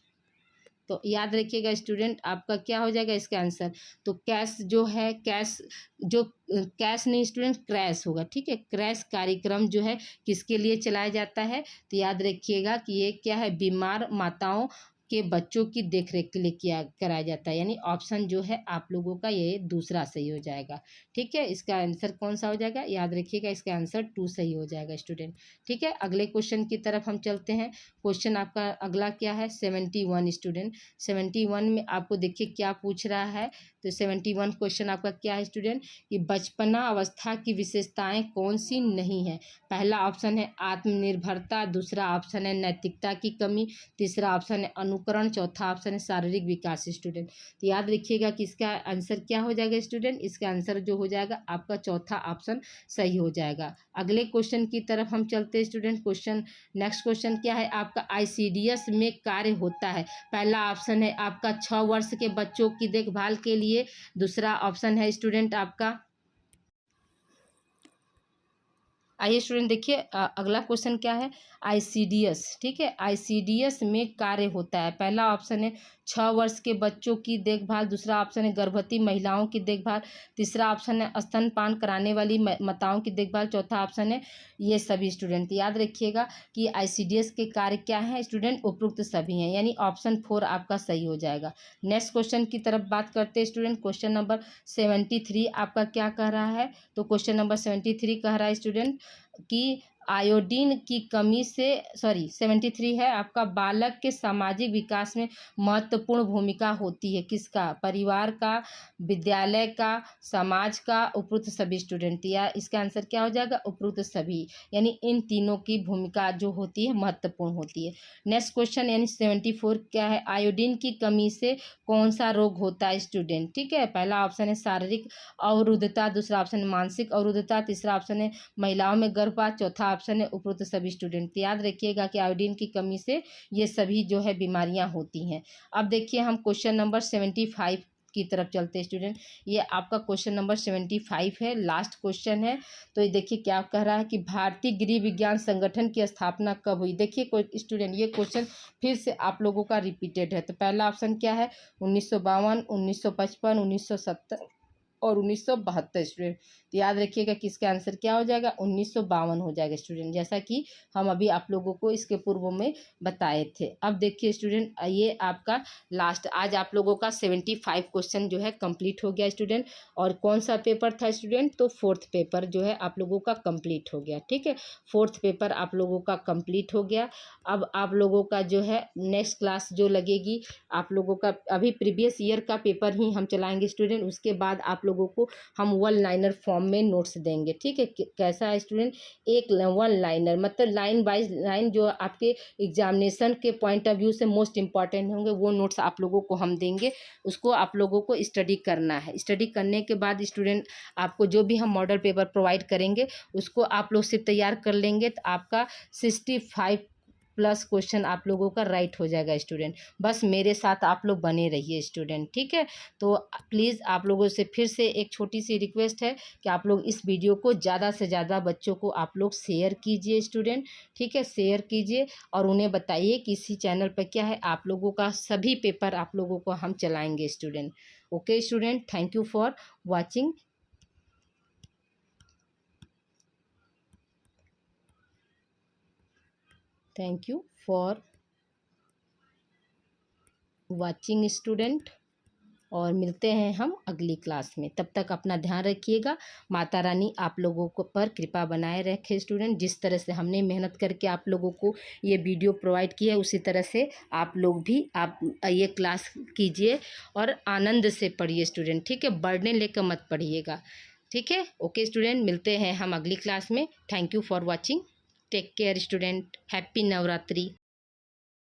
S1: तो याद रखिएगा स्टूडेंट, आपका क्या हो जाएगा इसका आंसर, तो कैश जो है, कैश जो कैश नहीं स्टूडेंट, क्रैश होगा। ठीक है, क्रैश कार्यक्रम जो है किसके लिए चलाया जाता है? तो याद रखिएगा कि ये क्या है, बीमार माताओं के बच्चों की देखरेख के लिए किया कराया जाता है, यानी ऑप्शन जो है आप लोगों का ये दूसरा सही हो जाएगा। ठीक है, इसका आंसर कौन सा हो जाएगा, याद रखिएगा इसका आंसर 2 सही हो जाएगा स्टूडेंट। ठीक है, अगले क्वेश्चन की तरफ हम चलते हैं। क्वेश्चन आपका अगला क्या है, 71 स्टूडेंट। 71 में आपको देखिए क्या पूछ रहा है, तो 71 क्वेश्चन आपका क्या है स्टूडेंट, कि बचपना अवस्था की विशेषताएं कौन सी नहीं है? पहला ऑप्शन है आत्मनिर्भरता, दूसरा ऑप्शन है नैतिकता की कमी, तीसरा ऑप्शन है अनुकरण, चौथा ऑप्शन है शारीरिक विकास स्टूडेंट। तो याद रखिएगा कि इसका आंसर क्या हो जाएगा स्टूडेंट, इसका आंसर जो हो जाएगा आपका चौथा ऑप्शन सही हो जाएगा। अगले क्वेश्चन की तरफ हम चलते हैं स्टूडेंट। क्वेश्चन नेक्स्ट क्वेश्चन क्या है आपका, आईसीडीएस में कार्य होता है? पहला ऑप्शन है आपका 6 वर्ष के बच्चों की देखभाल के लिए, दूसरा ऑप्शन है स्टूडेंट आपका, आइए स्टूडेंट देखिए अगला क्वेश्चन क्या है, आईसीडीएस। ठीक है, आईसीडीएस में कार्य होता है? पहला ऑप्शन है 6 वर्ष के बच्चों की देखभाल, दूसरा ऑप्शन है गर्भवती महिलाओं की देखभाल, तीसरा ऑप्शन है स्तनपान कराने वाली माताओं की देखभाल, चौथा ऑप्शन है ये सभी स्टूडेंट। याद रखिएगा कि आईसीडीएस के कार्य क्या है स्टूडेंट, उपरोक्त सभी हैं, यानी ऑप्शन 4 आपका सही हो जाएगा। नेक्स्ट क्वेश्चन की तरफ बात करते हैं स्टूडेंट। क्वेश्चन नंबर 73 आपका क्या कह रहा है, तो क्वेश्चन नंबर 73 कह रहा है स्टूडेंट कि आयोडीन की कमी से 73 है आपका, बालक के सामाजिक विकास में महत्वपूर्ण भूमिका होती है किसका, परिवार का, विद्यालय का, समाज का, उपरोक्त सभी स्टूडेंट। या इसका आंसर क्या हो जाएगा, उपरोक्त सभी, यानी इन तीनों की भूमिका जो होती है महत्वपूर्ण होती है। नेक्स्ट क्वेश्चन यानी 74 क्या है, आयोडीन की कमी से कौन सा रोग होता है स्टूडेंट? ठीक है, पहला ऑप्शन है शारीरिक अवरुद्धता, दूसरा ऑप्शन मानसिक अवरुद्धता, तीसरा ऑप्शन है महिलाओं में गर्भपात, चौथा ऑप्शन है उपरोक्त सभी स्टूडेंट। याद रखिएगा कि आयोडीन की कमी से ये सभी जो है बीमारियां होती हैं। अब देखिए हम क्वेश्चन नंबर 75 की तरफ चलते हैं स्टूडेंट। ये आपका क्वेश्चन नंबर 75 है, लास्ट क्वेश्चन है। तो ये देखिए क्या कह रहा है कि भारतीय गृह विज्ञान संगठन की स्थापना कब हुई? देखिए स्टूडेंट, ये क्वेश्चन फिर से आप लोगों का रिपीटेड है। तो पहला ऑप्शन क्या है, 1952, 1955, 1970 और 1972 स्टूडेंट। तो याद रखिएगा कि इसका आंसर क्या हो जाएगा, 1952 हो जाएगा स्टूडेंट, जैसा कि हम अभी आप लोगों को इसके पूर्व में बताए थे। अब देखिए स्टूडेंट, ये आपका लास्ट, आज आप लोगों का 75 क्वेश्चन जो है कंप्लीट हो गया स्टूडेंट। और कौन सा पेपर था स्टूडेंट, तो 4th पेपर जो है आप लोगों का कंप्लीट हो गया। ठीक है, 4th पेपर आप लोगों का कंप्लीट हो गया। अब आप लोगों का जो है नेक्स्ट क्लास जो लगेगी आप लोगों का, अभी प्रीवियस ईयर का पेपर ही हम चलाएंगे स्टूडेंट, उसके बाद आप लोगों को हम वन लाइनर फॉर्म में नोट्स देंगे। ठीक है, कैसा है स्टूडेंट, एक वन लाइनर मतलब लाइन बाय लाइन जो आपके एग्जामिनेशन के पॉइंट ऑफ व्यू से मोस्ट इंपॉर्टेंट होंगे वो नोट्स आप लोगों को हम देंगे। उसको आप लोगों को स्टडी करना है। स्टडी करने के बाद स्टूडेंट आपको जो भी हम मॉडल पेपर प्रोवाइड करेंगे उसको आप लोग सिर्फ तैयार कर लेंगे तो आपका 65 प्लस क्वेश्चन आप लोगों का राइट हो जाएगा स्टूडेंट। बस मेरे साथ आप लोग बने रहिए स्टूडेंट। ठीक है, तो प्लीज़ आप लोगों से फिर से एक छोटी सी रिक्वेस्ट है कि आप लोग इस वीडियो को ज़्यादा से ज़्यादा बच्चों को आप लोग शेयर कीजिए स्टूडेंट। ठीक है, शेयर कीजिए और उन्हें बताइए कि इसी चैनल पर क्या है, आप लोगों का सभी पेपर आप लोगों को हम चलाएंगे student. Okay student, thank you for watching. Thank you for watching student, और मिलते हैं हम अगली क्लास में। तब तक अपना ध्यान रखिएगा। माता रानी आप लोगों को पर कृपा बनाए रखे स्टूडेंट। जिस तरह से हमने मेहनत करके आप लोगों को ये वीडियो प्रोवाइड किया है उसी तरह से आप लोग भी आप ये क्लास कीजिए और आनंद से पढ़िए स्टूडेंट। ठीक है, बर्डन लेकर मत पढ़िएगा। ठीक है, ओके स्टूडेंट, मिलते हैं हम अगली क्लास में। Thank you for watching. Take care student. Happy Navratri.